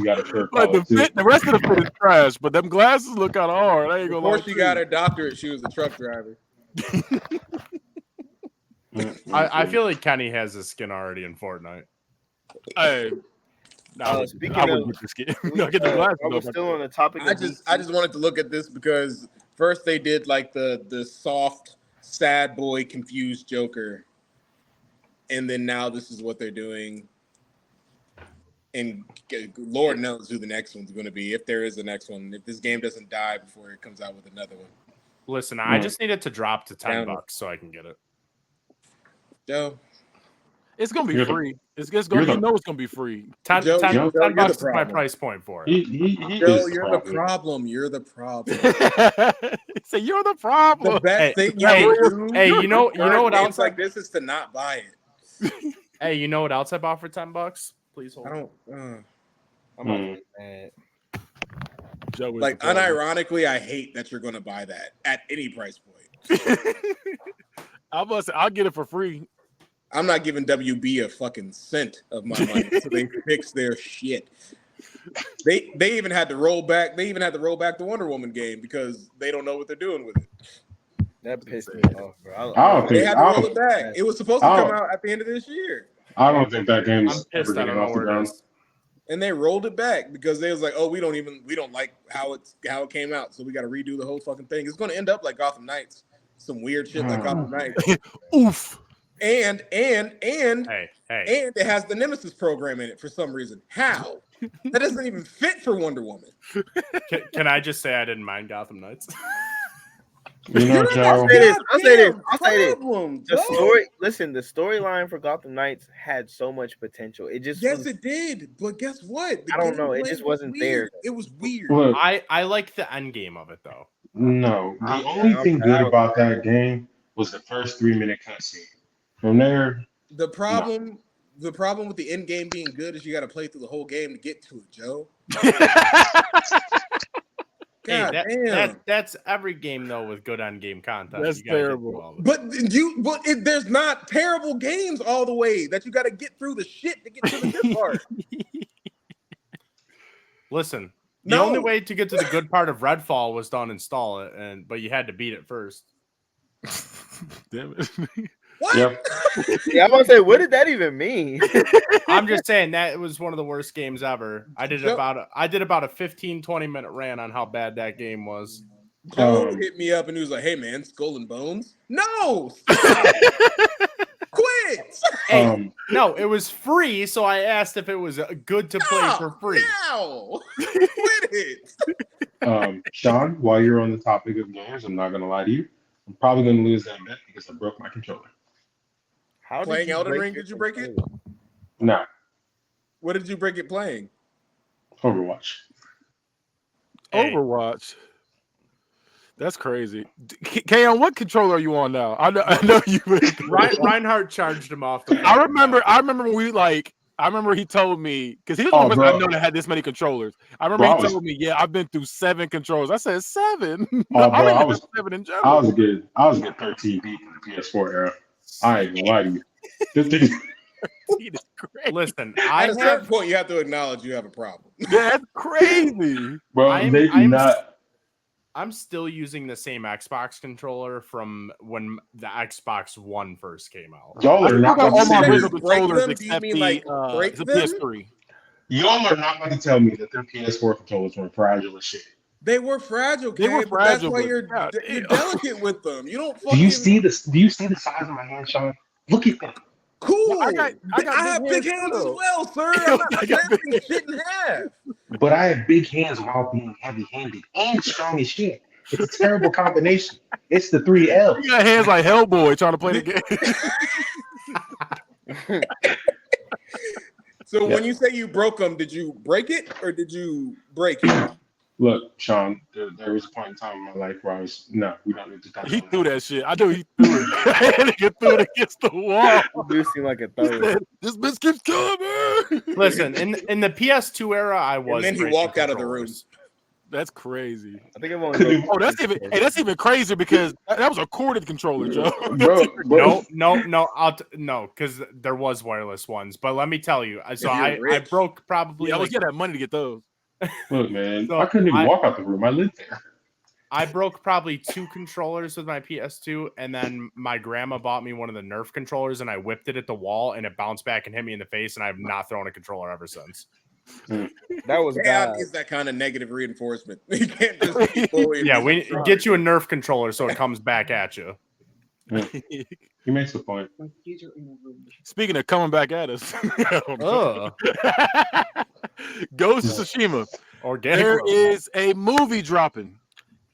F: got a fur
D: like the rest of the fit is trash, but them glasses look kind of hard. I ain't gonna lie.
B: Before she got her doctorate, she was a truck driver.
E: I feel like Kenny has his skin already in Fortnite.
D: Hey,
C: Speaking
D: I would
C: of,
D: get this game. I get the glasses.
C: are we still on the topic
B: I
C: of
B: just
C: DC?
B: wanted to look at this because first they did like the soft, sad boy, confused Joker, and then now this is what they're doing. And Lord knows who the next one's going to be, if there is a next one. If this game doesn't die before it comes out with another one.
E: Listen, I just need it to drop to $10
B: Down.
E: so I can get it.
B: Joe,
D: It's gonna be
F: You're the-
D: free. It's gonna.
F: you're
D: You
F: the-
D: know it's gonna be free.
E: 10
B: Joe,
E: $10
B: you're the
E: bucks is my
B: problem.
E: price point for it.
F: He
B: Joe,
F: is
B: you're the problem. You're the problem.
D: Say you're the problem.
B: The best
E: Hey,
B: thing you
E: hey,
B: can do.
E: Hey, you know what
B: games
E: else?
B: like this is to not buy it.
E: Hey, you know what else I bought for $10? Please hold.
B: I don't.
C: I'm about to get mad.
D: Joe is
B: Like
D: the problem.
B: unironically, I hate that you're going to buy that at any price point.
D: I'll get it for free.
B: I'm not giving WB a fucking cent of my money, so they fix their shit. They even had to roll back. They even had to roll back the Wonder Woman game because they don't know what they're doing with it.
C: That pissed me off, bro.
F: I don't
B: They
F: think
B: had to roll it back. It was supposed to come out at the end of this year,
F: I don't think that
E: I'm
F: game's ever
E: pissed. I
F: getting
E: don't know
F: off the
E: where it
F: ground.
E: is.
B: and they rolled it back because they was like, "Oh, we don't like how it came out, so we got to redo the whole fucking thing." It's going to end up like Gotham Knights, some weird shit like Gotham Knights,
D: Oof.
B: and
E: Hey,
B: and it has the Nemesis program in it for some reason. How? That doesn't even fit for Wonder Woman.
E: can I just say I didn't mind Gotham Knights?
F: You know, Joe.
C: I'll say this. I'll say this.
B: Problem,
C: The
B: Joe.
C: story. Listen, the storyline for Gotham Knights had so much potential. It just
B: Yes,
C: was,
B: it did. But guess what? The
C: I don't know. It
B: gameplay
C: just
B: was
C: wasn't
B: weird.
C: there.
B: It was weird.
F: Look,
E: I like the end game of it though.
F: no. The only thing good about that game was the first 3-minute cutscene. From there,
B: The problem with the end game being good is you got to play through the whole game to get to it, Joe. God damn.
E: That's every game though with good end game content.
D: That's
E: You gotta get
D: terrible.
E: through all of it.
B: But there's not terrible games all the way that you got to get through the shit to get to the good part.
E: Listen, the
B: No.
E: only way to get to the good part of Redfall was to uninstall it, but you had to beat it first.
D: Damn it.
B: What?
F: Yep.
C: Yeah, I'm gonna say, what did that even mean?
E: I'm just saying that was one of the worst games ever. I did
B: Joe-
E: about a 15-20 minute rant on how bad that game was.
B: Joe hit me up and he was like, "Hey man, Skull and Bones? No, quit!
E: No, it was free, so I asked if it was good to play for free.
B: No, quit it."
F: Sean, while you're on the topic of games, I'm not gonna lie to you. I'm probably gonna lose that bet because I broke my controller.
C: How did
B: Playing
C: you
B: Elden
C: break
B: Ring?
C: your
B: Did you break it?
C: controller?
F: Nah,
B: What did you break it playing?
F: Overwatch.
E: Hey.
D: Overwatch. That's crazy. Kayon, what controller are you on now? I know you.
E: Reinhardt charged him off.
D: I remember when we I remember he told me because he was one of us I know that had this many controllers. I remember he told me, "Yeah, I've been through 7 controllers." I said 7.
F: Oh, bro,
D: I was 7 in general.
F: I was a good 13 beat in the PS4 era. I ain't gonna lie to you. This thing,
D: It's crazy.
E: Listen,
B: At a certain point, you have to acknowledge you have a problem.
D: That's crazy.
F: bro, they do not.
E: I'm still using the same Xbox controller from when the Xbox One first came out.
F: Y'all are not.
D: got all my
B: When you
D: original
B: say break
D: controllers
B: them, do you
D: except
B: mean, like, break
D: the
B: them?
D: PS3.
F: Y'all are not going to tell me that their PS4 controllers were fragile as shit.
B: They were fragile,
D: They were
B: Kay, but that's
D: fragile,
B: why
D: but
B: you're
D: God damn.
B: delicate with them. You don't fucking.
F: Do you see the size of my hand, Sean? Look at that.
B: Cool.
D: I got
B: I have big hands as well, sir. I'm not
D: I got
B: snapping shit in half.
F: But I have big hands while being heavy-handed and strong as shit. It's a terrible combination. It's the 3 L's.
D: You got hands like Hellboy trying to play the game.
B: So when you say you broke them, did you break it or did you break it?
F: Look, Sean, there was a point in time in my life where we don't need to touch
D: He
F: on
D: threw
F: that.
D: that shit. I knew he threw it. Nigga threw it against the wall.
C: You do seem like a
D: He
C: thug.
D: said, "This bitch keeps coming."
E: Listen, in the PS2 era, I was.
B: And then he
E: breaking
B: walked out of the room.
E: controllers.
D: That's crazy.
C: I think I've only
D: Oh, that's even crazier because that was a corded controller, Joe.
F: Bro,
E: No, because there was wireless ones. But let me tell you, so
B: you're
E: I
B: rich.
E: broke probably.
D: Yeah, I was
E: like,
D: getting that money to get those.
F: Look, man,
E: So
F: I couldn't even
E: I-
F: walk out the room. I lived there.
E: I broke probably 2 controllers with my PS2, and then my grandma bought me one of the Nerf controllers, and I whipped it at the wall, and it bounced back and hit me in the face, and I have not thrown a controller ever since.
C: That was
B: God
C: God.
B: is that kind of negative reinforcement. You can't just keep bullying.
E: Yeah,
B: me.
E: we get you a Nerf controller so it comes back at you.
F: He makes a point.
D: Speaking of coming back at us,
E: Ugh.
D: Ghost of Tsushima.
E: Organic.
D: There
E: growth.
D: is a movie dropping,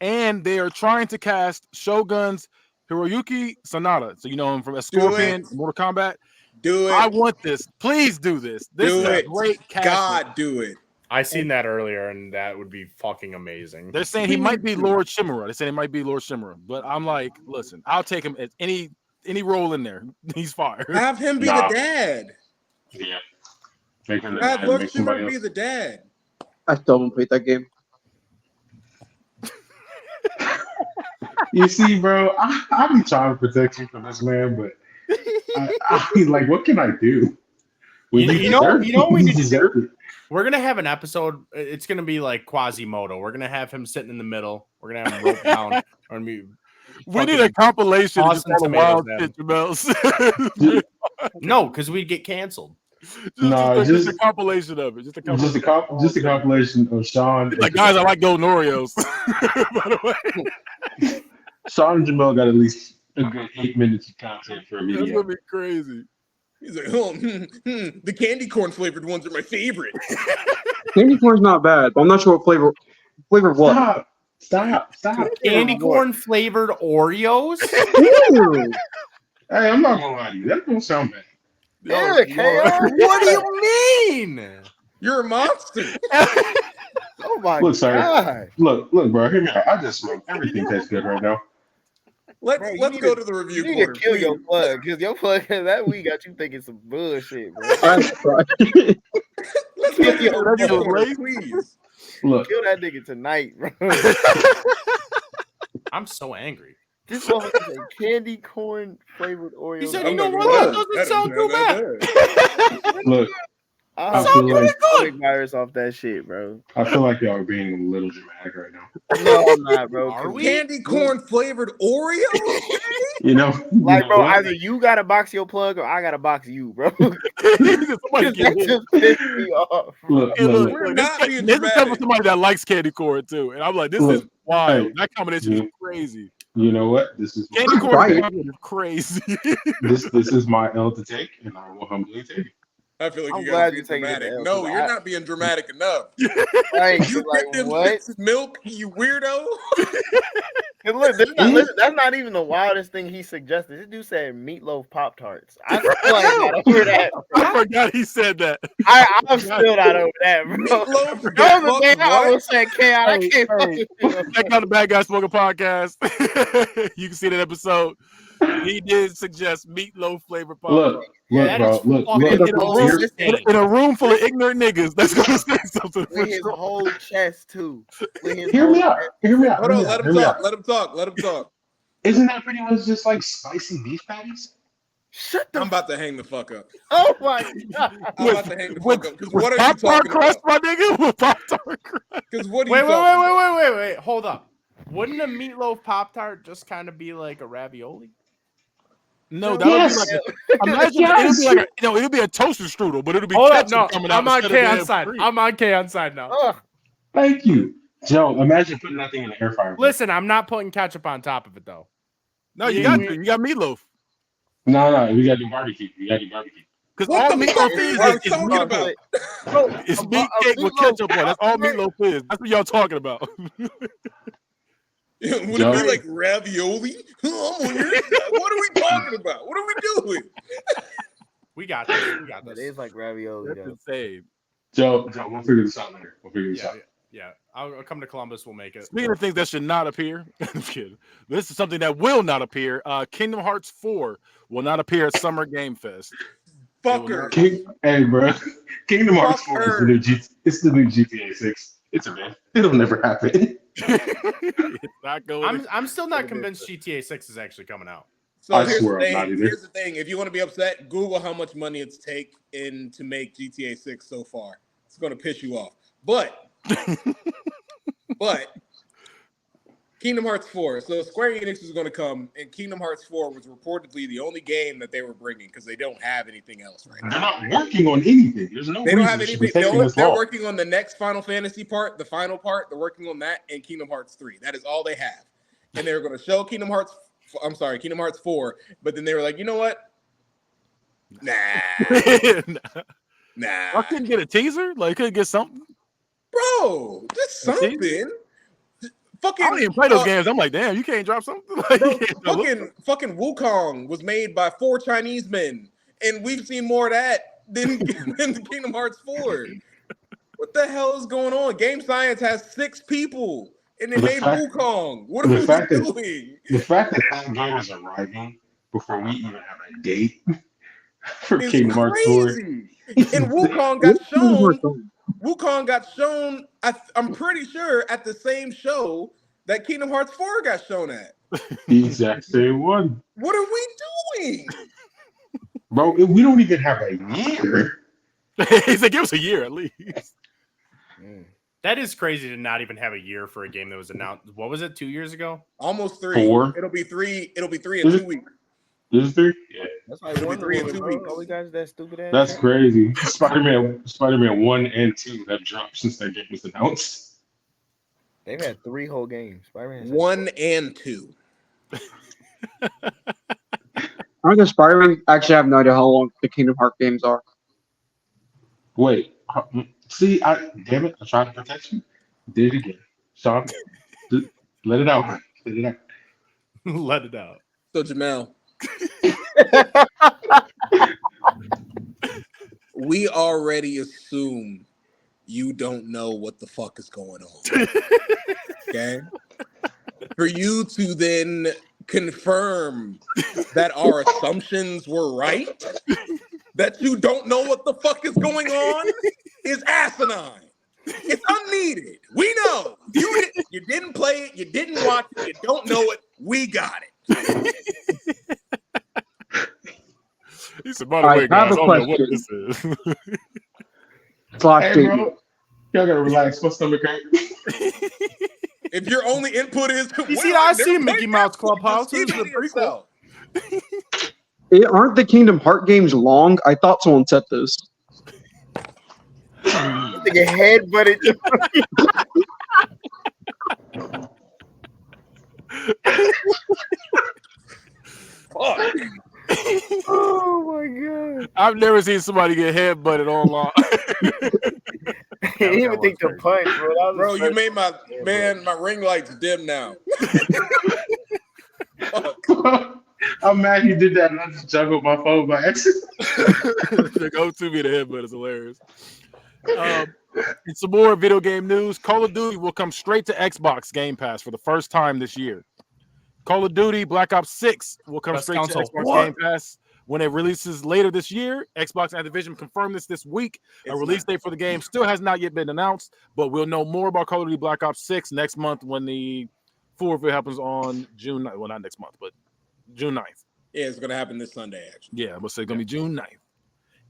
D: and they are trying to cast Shogun's Hiroyuki Sanada. So you know him from Scorpion, Mortal Kombat.
B: Do
D: I
B: it.
D: want this. Please do this. This
B: Do
D: is a
B: it.
D: great casting.
B: God, do it.
E: I seen that earlier, and that would be fucking amazing.
D: They're saying he might be Lord Shimura. They say it might be Lord Shimura, but I'm like, listen, I'll take him at any role in there. He's fire.
B: Have him be
F: Nah.
B: the dad.
F: Yeah. Make him the
B: Have
F: dad,
B: Lord
F: make somebody
B: Shimura be
F: else.
B: the dad.
A: I still haven't played that game.
F: You see, bro, I be trying to protect you from this man, but I mean, like, what can I do? When
E: You know what we
F: you
E: need to
F: deserve
E: do?
F: it.
E: We're gonna have an episode. It's gonna be like Quasimodo. We're gonna have him sitting in the middle. We're gonna have him rope down. On me.
D: We need a compilation of just
E: tossing
D: all the wild
E: tomatoes
D: shit, Jamel.
E: No, because we'd get canceled.
D: just a compilation of it. Just a compilation.
F: Just a compilation of Sean.
D: Like, guys, I like golden Oreos. By the way,
F: Sean and Jamel got at least a good 8 minutes of content for a
D: that's
F: video.
D: gonna be crazy.
B: He's like, oh, the candy corn flavored ones are my favorite.
A: Candy corn's not bad, but I'm not sure what flavor. Flavor of what?
F: Stop.
E: Candy corn flavored Oreos.
A: Ew.
F: Hey, I'm not gonna lie to you. That don't sound bad.
C: Yeah, KO.
E: What do you mean?
B: You're a monster.
C: Oh my
F: Look, sir.
C: God.
F: Look, bro. Hear me out. I just smoke. Everything tastes good right now.
B: Let's
C: Bro, you
B: let's
C: need
B: go
C: to-
B: to the review
C: You need to
B: corner.
C: kill your
B: please.
C: plug, because your plug that week got you thinking some bullshit, bro.
B: Let's go to the
C: Yo,
B: review
D: yo,
B: corner,
D: Ray.
B: please.
F: Look,
C: Kill that nigga tonight, bro.
E: I'm so angry.
C: This motherfucker said candy corn flavored Oreos.
E: He said,
B: I'm
E: you know
B: not
E: what?
B: gonna
E: That
B: lie.
E: doesn't sound too bad.
F: look.
C: I
F: I feel like
C: stomach virus off that shit, bro.
F: I feel like y'all are being a little dramatic right now.
C: No, I'm not, bro.
E: Are we?
B: Candy corn flavored Oreos?
F: You know,
C: Like, bro,
F: what?
C: either you gotta box your plug or I gotta box you, bro.
D: Somebody
C: That
D: get hit.
C: just pissed me off.
F: Look,
D: Hey, look,
B: We're
D: look,
B: not
D: this,
B: being
D: this is coming
B: dramatic.
D: from somebody that likes candy corn too, and I'm like, this is
F: Look,
D: wild.
F: hey,
D: That combination
F: yeah.
D: is crazy.
F: you know what? This is
D: Candy corn
A: Right.
D: and chocolate is crazy.
F: this is my L to take, and I will humbly take it.
B: I feel like
C: I'm
B: you
C: glad
B: guys
C: you're
B: being
C: taking it to
B: dramatic.
C: L,
B: No,
C: 'cause
B: you're
C: I-
B: not being dramatic enough.
C: Like,
B: You
C: like
B: picked them
C: what?
B: fixed milk, you weirdo.
C: And look, listen, that's not even the wildest thing he suggested. This dude said meatloaf Pop Tarts. I still ain't got over that.
D: I forgot he said that.
C: I'm still not over that, bro.
B: Meatloaf, the
C: That was the
B: fuck
C: thing I
B: what?
C: almost said, K.I. I
D: Hey,
C: can't
D: hey.
C: fucking feel.
D: Check out the Bad Guy Smoking podcast. You can see that episode. He did suggest meatloaf flavor pop.
F: Look,
E: That
F: bro.
E: is
F: Look,
E: fucking
F: look.
D: In a room,
F: Here's-
D: in a room full of ignorant niggas, that's gonna say something.
C: With his whole chest too. With his
F: Hear
C: whole
F: me out.
C: chest.
F: Hear me out.
B: Hold
F: hear
B: on,
F: me
B: let
F: out,
B: him
F: hear me
B: talk.
F: out.
B: Let him talk. Let him talk.
F: Isn't that pretty much just like spicy beef patties?
C: Shut the
B: I'm about to hang the fuck up.
C: Oh my god.
B: I'm about to hang the fuck up. Because what are you
D: Pop Tart
B: talking
D: crust,
B: about?
D: my nigga? With Pop Tart crust.
B: Because what are you
E: Wait,
B: talking about?
E: wait. Hold up. Wouldn't a meatloaf Pop Tart just kind of be like a ravioli?
D: No, that would
F: Yes.
D: be like a, imagine it'll be like a, it'll be a toaster strudel, but it'll be
E: Hold up,
D: ketchup
E: no.
D: coming out.
E: I'm on
D: instead
E: K
D: of
E: on
D: damn
E: side.
D: cream.
E: I'm on K on side now.
C: Ugh.
F: Thank you, Joe. Imagine putting that thing in the air fryer.
E: Listen, I'm not putting ketchup on top of it though.
D: No, you got to. You got meatloaf.
F: No, we gotta do barbecue. We gotta do barbecue.
D: Because
B: What
D: all
B: the
D: meatloaf
B: fuck are you
D: is
B: talking
D: meat.
B: about?
C: Bro,
D: It's meat cake with ketchup on. That's all meatloaf is. That's what y'all talking about.
B: Would
F: Joe?
B: it be like ravioli? I'm on your side. What are we talking about? What are we doing?
E: We got this. We got
C: It
E: this.
C: is like ravioli
D: That's
C: though.
D: insane.
F: Joe, we'll figure this out later. We'll figure this
E: Yeah,
F: out.
E: yeah. I'll come to Columbus. We'll make it.
D: Speaking of things that should not appear, I'm kidding. This is something that will not appear. Kingdom Hearts 4 will not appear at Summer Game Fest.
B: Fucker.
F: Hey, bro. Kingdom Hearts 4 is
B: Fucker.
F: the new it's the new GTA 6. It's a myth. It'll never happen.
D: It's not going.
E: I'm still not convinced GTA 6 is actually coming out.
B: So
F: I
B: here's
F: swear
B: the
F: I'm not
B: thing.
F: either.
B: Here's the thing. If you want to be upset, Google how much money it's taken to make GTA 6 so far. It's going to piss you off. But Kingdom Hearts 4. So Square Enix was going to come, and Kingdom Hearts 4 was reportedly the only game that they were bringing because they don't have anything else right now.
F: They're not working on anything. There's no
B: They don't
F: reason
B: have
F: it should be
B: anything.
F: taking this
B: They're
F: long.
B: working on the next Final Fantasy part, the final part. They're working on that and Kingdom Hearts 3. That is all they have. And they were going to show Kingdom Hearts 4, but then they were like, you know what? Nah.
D: I couldn't get a teaser. Like, couldn't get something.
B: Bro, just something. Fucking,
D: I don't even play those games. I'm like, damn, you can't drop something. Like,
B: bro, fucking Wukong was made by 4 Chinese men, and we've seen more of that than Kingdom Hearts 4. What the hell is going on? Game Science has 6 people, and they made Wukong. What are we doing?
F: The fact that game is arriving before we even have a date for
B: It's
F: Kingdom Hearts 4.
B: crazy. And Wukong got shown. Wukong got shown, I'm pretty sure, at the same show that Kingdom Hearts 4 got shown at.
F: The exact same one.
B: What are we doing?
F: Bro, we don't even have a year.
D: He said, give us a year at least.
E: That is crazy to not even have a year for a game that was announced. What was it, 2 years ago?
B: Almost 3.
F: 4.
B: It'll be 3 in 2 weeks.
F: This is 3? Yeah.
C: That's like
B: It'll be 3 in 2 weeks.
C: All we guys that stupid ass.
F: That's crazy. Spider-Man 1 and 2 have dropped since that game was announced.
C: They've had 3 whole games. Spider-Man
B: 1 and 2.
A: I'm just Spider-Man. Actually, I have no idea how long the Kingdom Hearts games are.
F: Wait. See, damn it. I tried to protect you. Did it again. Sean, let it out. Let it out.
E: Let it out.
B: So, Jamel. We already assume you don't know what the fuck is going on. Okay? For you to then confirm that our assumptions were right, that you don't know what the fuck is going on, is asinine. It's unneeded. We know. You didn't play it, you didn't watch it, you don't know it. We got it.
D: He said, by the way, guys, I don't know what this is.
F: Hey, bro, y'all gotta relax. My stomach hurt.
B: If your only input is,
E: You see, I see Mickey Mouse Clubhouse. This is the prequel.
A: Aren't the Kingdom Hearts games long? I thought someone said this.
C: Like a head, but it.
B: Fuck.
C: Oh my god!
D: I've never seen somebody get headbutted online.
C: I didn't even think to punch, bro.
B: Bro, you made my ring lights dim now.
F: I'm mad you did that and I just juggled my phone by accident.
D: The go-to be the headbutt is hilarious. And some more video game news. Call of Duty will come straight to Xbox Game Pass for the first time this year. Call of Duty Black Ops 6 will come straight to Xbox Game Pass when it releases later this year. Xbox and Activision confirmed this week. A release date for the game still has not yet been announced, but we'll know more about Call of Duty Black Ops 6 next month when the full reveal happens on June 9th. Well, not next month, but June 9th.
B: Yeah, it's going to happen this Sunday, actually.
D: Yeah, I'm going to say it's going to be June 9th.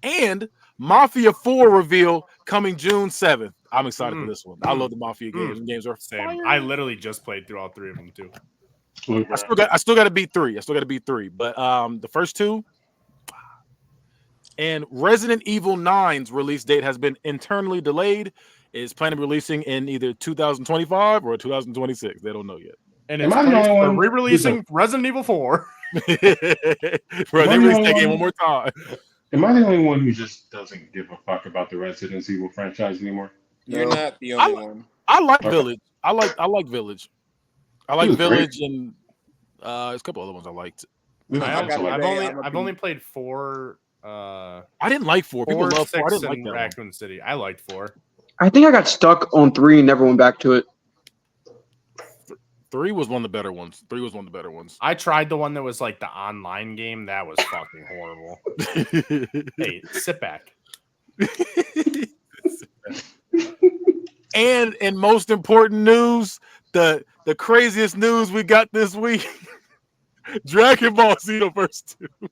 D: And Mafia 4 reveal coming June 7th. I'm excited for this one. I love the Mafia games. Games are
E: same.
D: fire.
E: I literally just played through all 3 of them too.
D: I still got to beat 3. But the first 2. And Resident Evil 9's release date has been internally delayed. It's planned to be releasing in either 2025 or 2026. They don't know yet.
E: And it's re-releasing Resident Evil 4.
D: Bro, they released that game one more time.
F: Am I the only one who just doesn't give a fuck about the Resident Evil franchise anymore?
B: You're not the only one.
D: I like Village. I like Village. I like Village
F: great.
D: And there's a couple other ones I liked.
E: I've only played 4.
D: I didn't like 4. People love 4. I didn't like that
E: Raccoon City. I liked 4.
A: I think I got stuck on 3 and never went back to it.
D: 3 was one of the better ones.
E: I tried the one that was like the online game. That was fucking horrible. Hey, sit back.
D: And in most important news, the craziest news we got this week, Dragon Ball Xenoverse 2.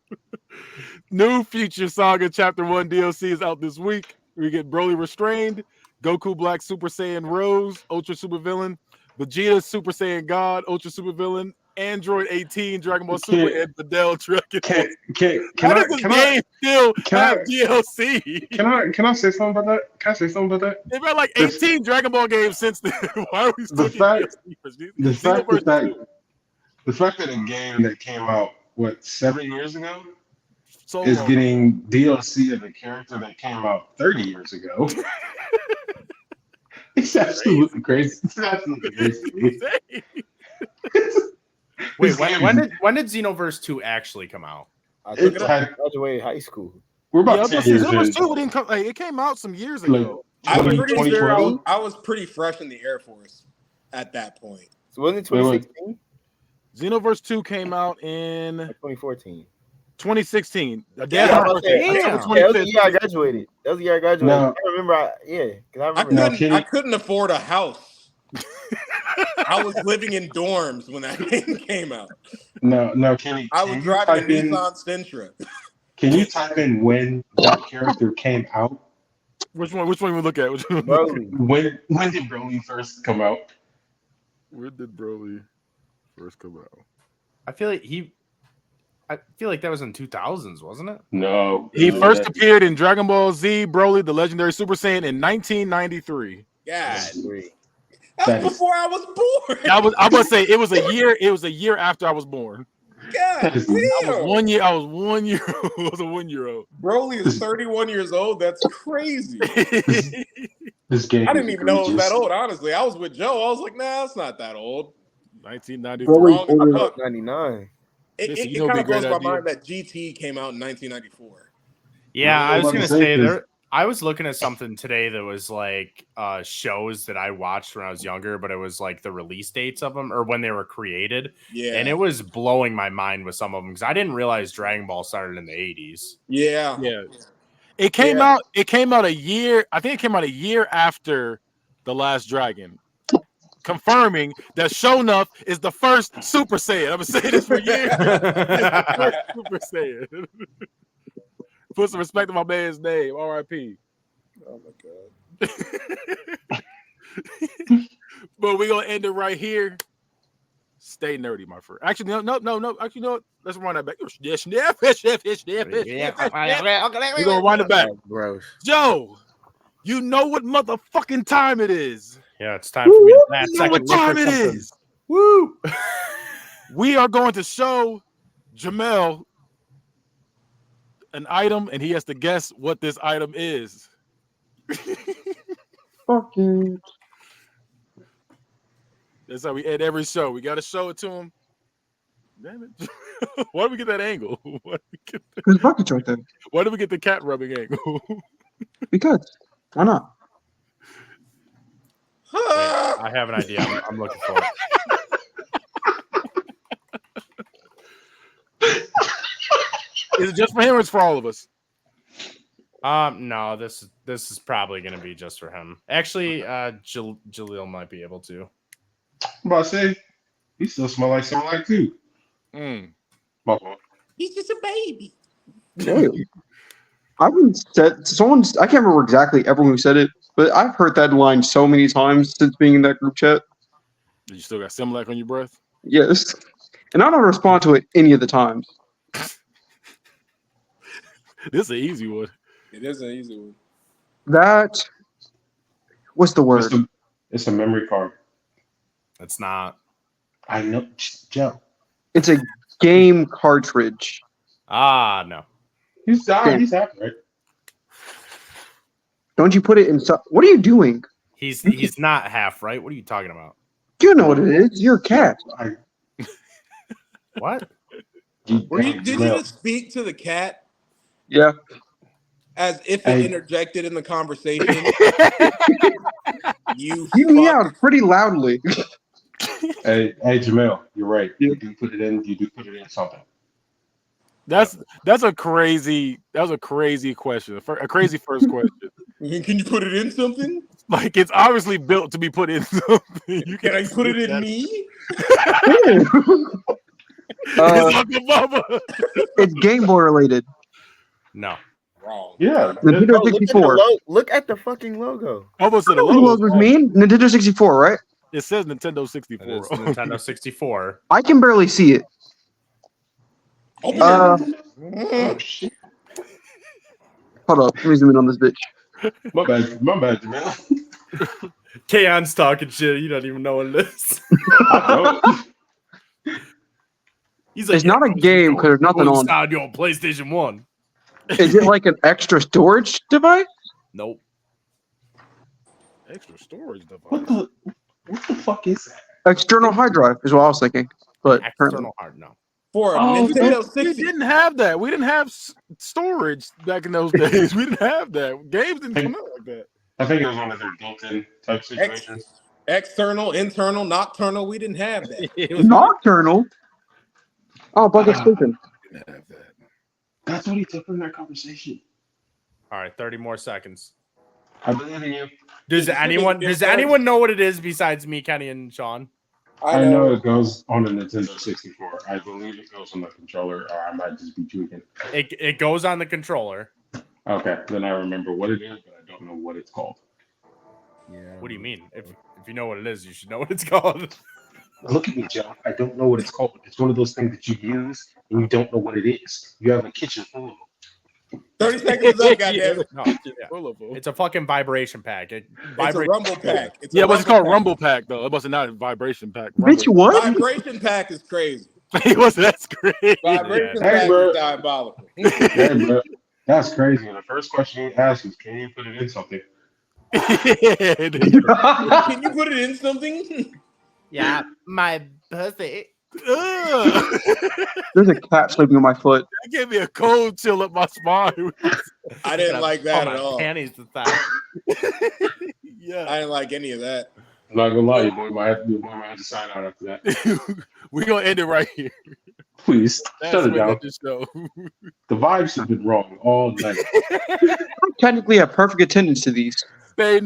D: New Future Saga Chapter 1 DLC is out this week. We get Broly Restrained, Goku Black Super Saiyan Rose, Ultra Super Villain, Vegeta, Super Saiyan God, Ultra Super Villain, Android 18, Dragon Ball Super, and Videl Dragon Ball. How does this game still have DLC?
F: Can I say something about that? Can I say something about that?
D: They've had like 18 Dragon Ball games since then. Why are we still getting DLC for
F: the fact that a game that came out 7 years ago
D: so
F: is
D: long.
F: getting DLC of a character that came out 30 years ago. It's absolutely crazy. It's absolutely crazy.
E: Wait, when did Xenoverse 2 actually come out?
C: I graduated high school.
F: We're about 10 years in.
D: It came out some years ago.
B: I'm pretty
F: 2020?
B: sure I was pretty fresh in the Air Force at that point.
C: So wasn't it 2016?
D: Xenoverse 2 came out in
C: 2014.
D: 2016.
C: That was the year I graduated. That was the year I graduated.
F: No.
C: I remember.
B: I couldn't afford a house. I was living in dorms when that game came out.
F: No, Kenny.
B: I was driving a Nissan Sentra.
F: Can you type in when that character came out?
D: Which one we look at?
F: When did Broly first come out?
D: When did Broly first come out?
E: I feel like that was in 2000s, wasn't it?
F: No.
D: He first appeared in Dragon Ball Z, Broly, the Legendary Super Saiyan in 1993.
B: That was before I was born.
D: I was say it was a year. It was a year after I was born.
B: God damn.
D: I was 1 year old. I was a 1 year old.
B: Broly is 31 years old. That's crazy.
F: This game.
B: I didn't even know it was that old, honestly. I was with Joe. I was like, nah, it's not that old.
D: 1993.
C: 99.
B: It kind of blows my mind that GT came out in 1994.
E: Yeah, I was going to say there. I was looking at something today that was like shows that I watched when I was younger, but it was like the release dates of them or when they were created.
B: Yeah.
E: And it was blowing my mind with some of them because I didn't realize Dragon Ball started in the 80s.
B: Yeah.
D: It came out a year. I think it came out a year after The Last Dragon. Confirming that Shonuff is the first Super Saiyan. I've been saying this for years. Super Saiyan. Put some respect on my man's name. R.I.P.
B: Oh my god.
D: But we're gonna end it right here. Stay nerdy, my friend. Actually, no. Actually, you know what? Let's run that back. We're gonna run it back.
C: Gross.
D: Joe, you know what motherfucking time it is.
E: Yeah, it's time for me to
D: You know what time it is.
E: Woo!
D: We are going to show Jamel an item, and he has to guess what this item is.
A: Fuck it.
D: That's how we end every show. We got to show it to him. Damn it. Why did we get that angle?
A: Who's buckets right there?
D: Why did we get the cat rubbing angle?
A: Because. Why not?
E: Wait, I have an idea. I'm looking for it.
D: Is it just for him or it's for all of us?
E: No, this is probably going to be just for him. Actually, Jaleel might be able to.
F: I'm about to say, he still smell like something too. My fault.
B: He's just a baby.
A: I can't remember exactly everyone who said it, but I've heard that line so many times since being in that group chat.
D: You still got Similac on your breath?
A: Yes. And I don't respond to it any of the times.
D: This is an easy one.
B: It is an easy one.
A: That. What's the word?
F: It's a memory card.
E: It's not.
F: I know, Joe.
A: It's a game cartridge.
E: No.
F: He's happy, right?
A: Don't you put it in? What are you doing?
E: He's not half right. What are you talking about?
A: You know what it is. You're a cat.
E: What?
B: Did you just speak to the cat?
A: Yeah.
B: As if it interjected in the conversation. You
A: meowed pretty loudly.
F: Hey, Jamel, you're right. You do put it in something.
D: That was a crazy question. A crazy first question.
B: Can you put it in something?
D: Like it's obviously built to be put in something.
B: Can I put it in me?
A: It's Game Boy related.
E: No.
B: Wrong.
F: Yeah.
A: Nintendo 64.
C: Look at the fucking logo.
D: Almost
A: The logo was mean. Nintendo 64, right?
D: It says Nintendo
E: It
D: 64.
E: is Nintendo 64.
A: I can barely see it.
B: Open
F: Oh shit!
A: Hold up. Let me zoom in on this bitch.
F: My bad, man.
E: Kaon's talking shit. You don't even know what it is.
F: I don't.
E: He's like,
A: It's not a game because there's nothing on.
E: Inside your PlayStation 1.
A: Is it like an extra storage device?
E: Nope.
D: Extra storage device.
F: What the fuck is that?
A: External hard drive is what I was thinking. But
E: External hard, no.
B: for a
F: Oh,
B: Nintendo
D: We
B: 60.
D: didn't have that. We didn't have storage back in those days. We didn't have that. Games didn't come out like that.
F: I think it was one of their built-in type situations.
B: External, internal, nocturnal. We didn't have that.
D: It was
A: nocturnal. Oh, bucket sleeping.
D: we didn't have that.
F: That's what he took from that conversation.
E: All right, 30 more seconds.
F: I believe in you.
E: Does anyone know what it is besides me, Kenny, and Sean?
F: I know it goes on the Nintendo 64. I believe it goes on the controller, or I might just be tweaking.
E: It goes on the controller.
F: Okay, then I remember what it is, but I don't know what it's called.
D: Yeah.
E: What do you mean? If you know what it is, you should know what it's called.
F: Look at me, Joe. I don't know what it's called. It's one of those things that you use and you don't know what it is. You have a kitchen full of them.
B: 30 seconds is up, goddamn.
E: No,
D: Full of them.
E: it's a fucking vibration pack.
B: It's a rumble pack. It's a
D: Yeah, but it's called
B: pack.
D: Rumble Pack though. It wasn't not a vibration pack.
A: Bitch, what?
B: Vibration pack is crazy.
D: It was that's great.
B: Vibration
F: Hey,
B: pack
F: bro.
B: is diabolical.
F: Yeah, bro. That's crazy. And the first question you ask is, can you put it in something?
B: Can you put it in something?
E: Yeah, my pussy.
D: Ugh.
A: There's a cat sleeping on my foot.
D: That gave me a cold chill up my spine.
B: I didn't like that at all.
E: Panties to that.
D: Yeah.
B: I didn't like any of that.
F: I'm not gonna lie, your boy might have to sign out after that.
D: We're gonna end it right here.
F: Please,
D: That's
F: shut it
D: when
F: down.
D: this show.
F: The vibes have been wrong all night.
A: I technically have perfect attendance to these.
D: They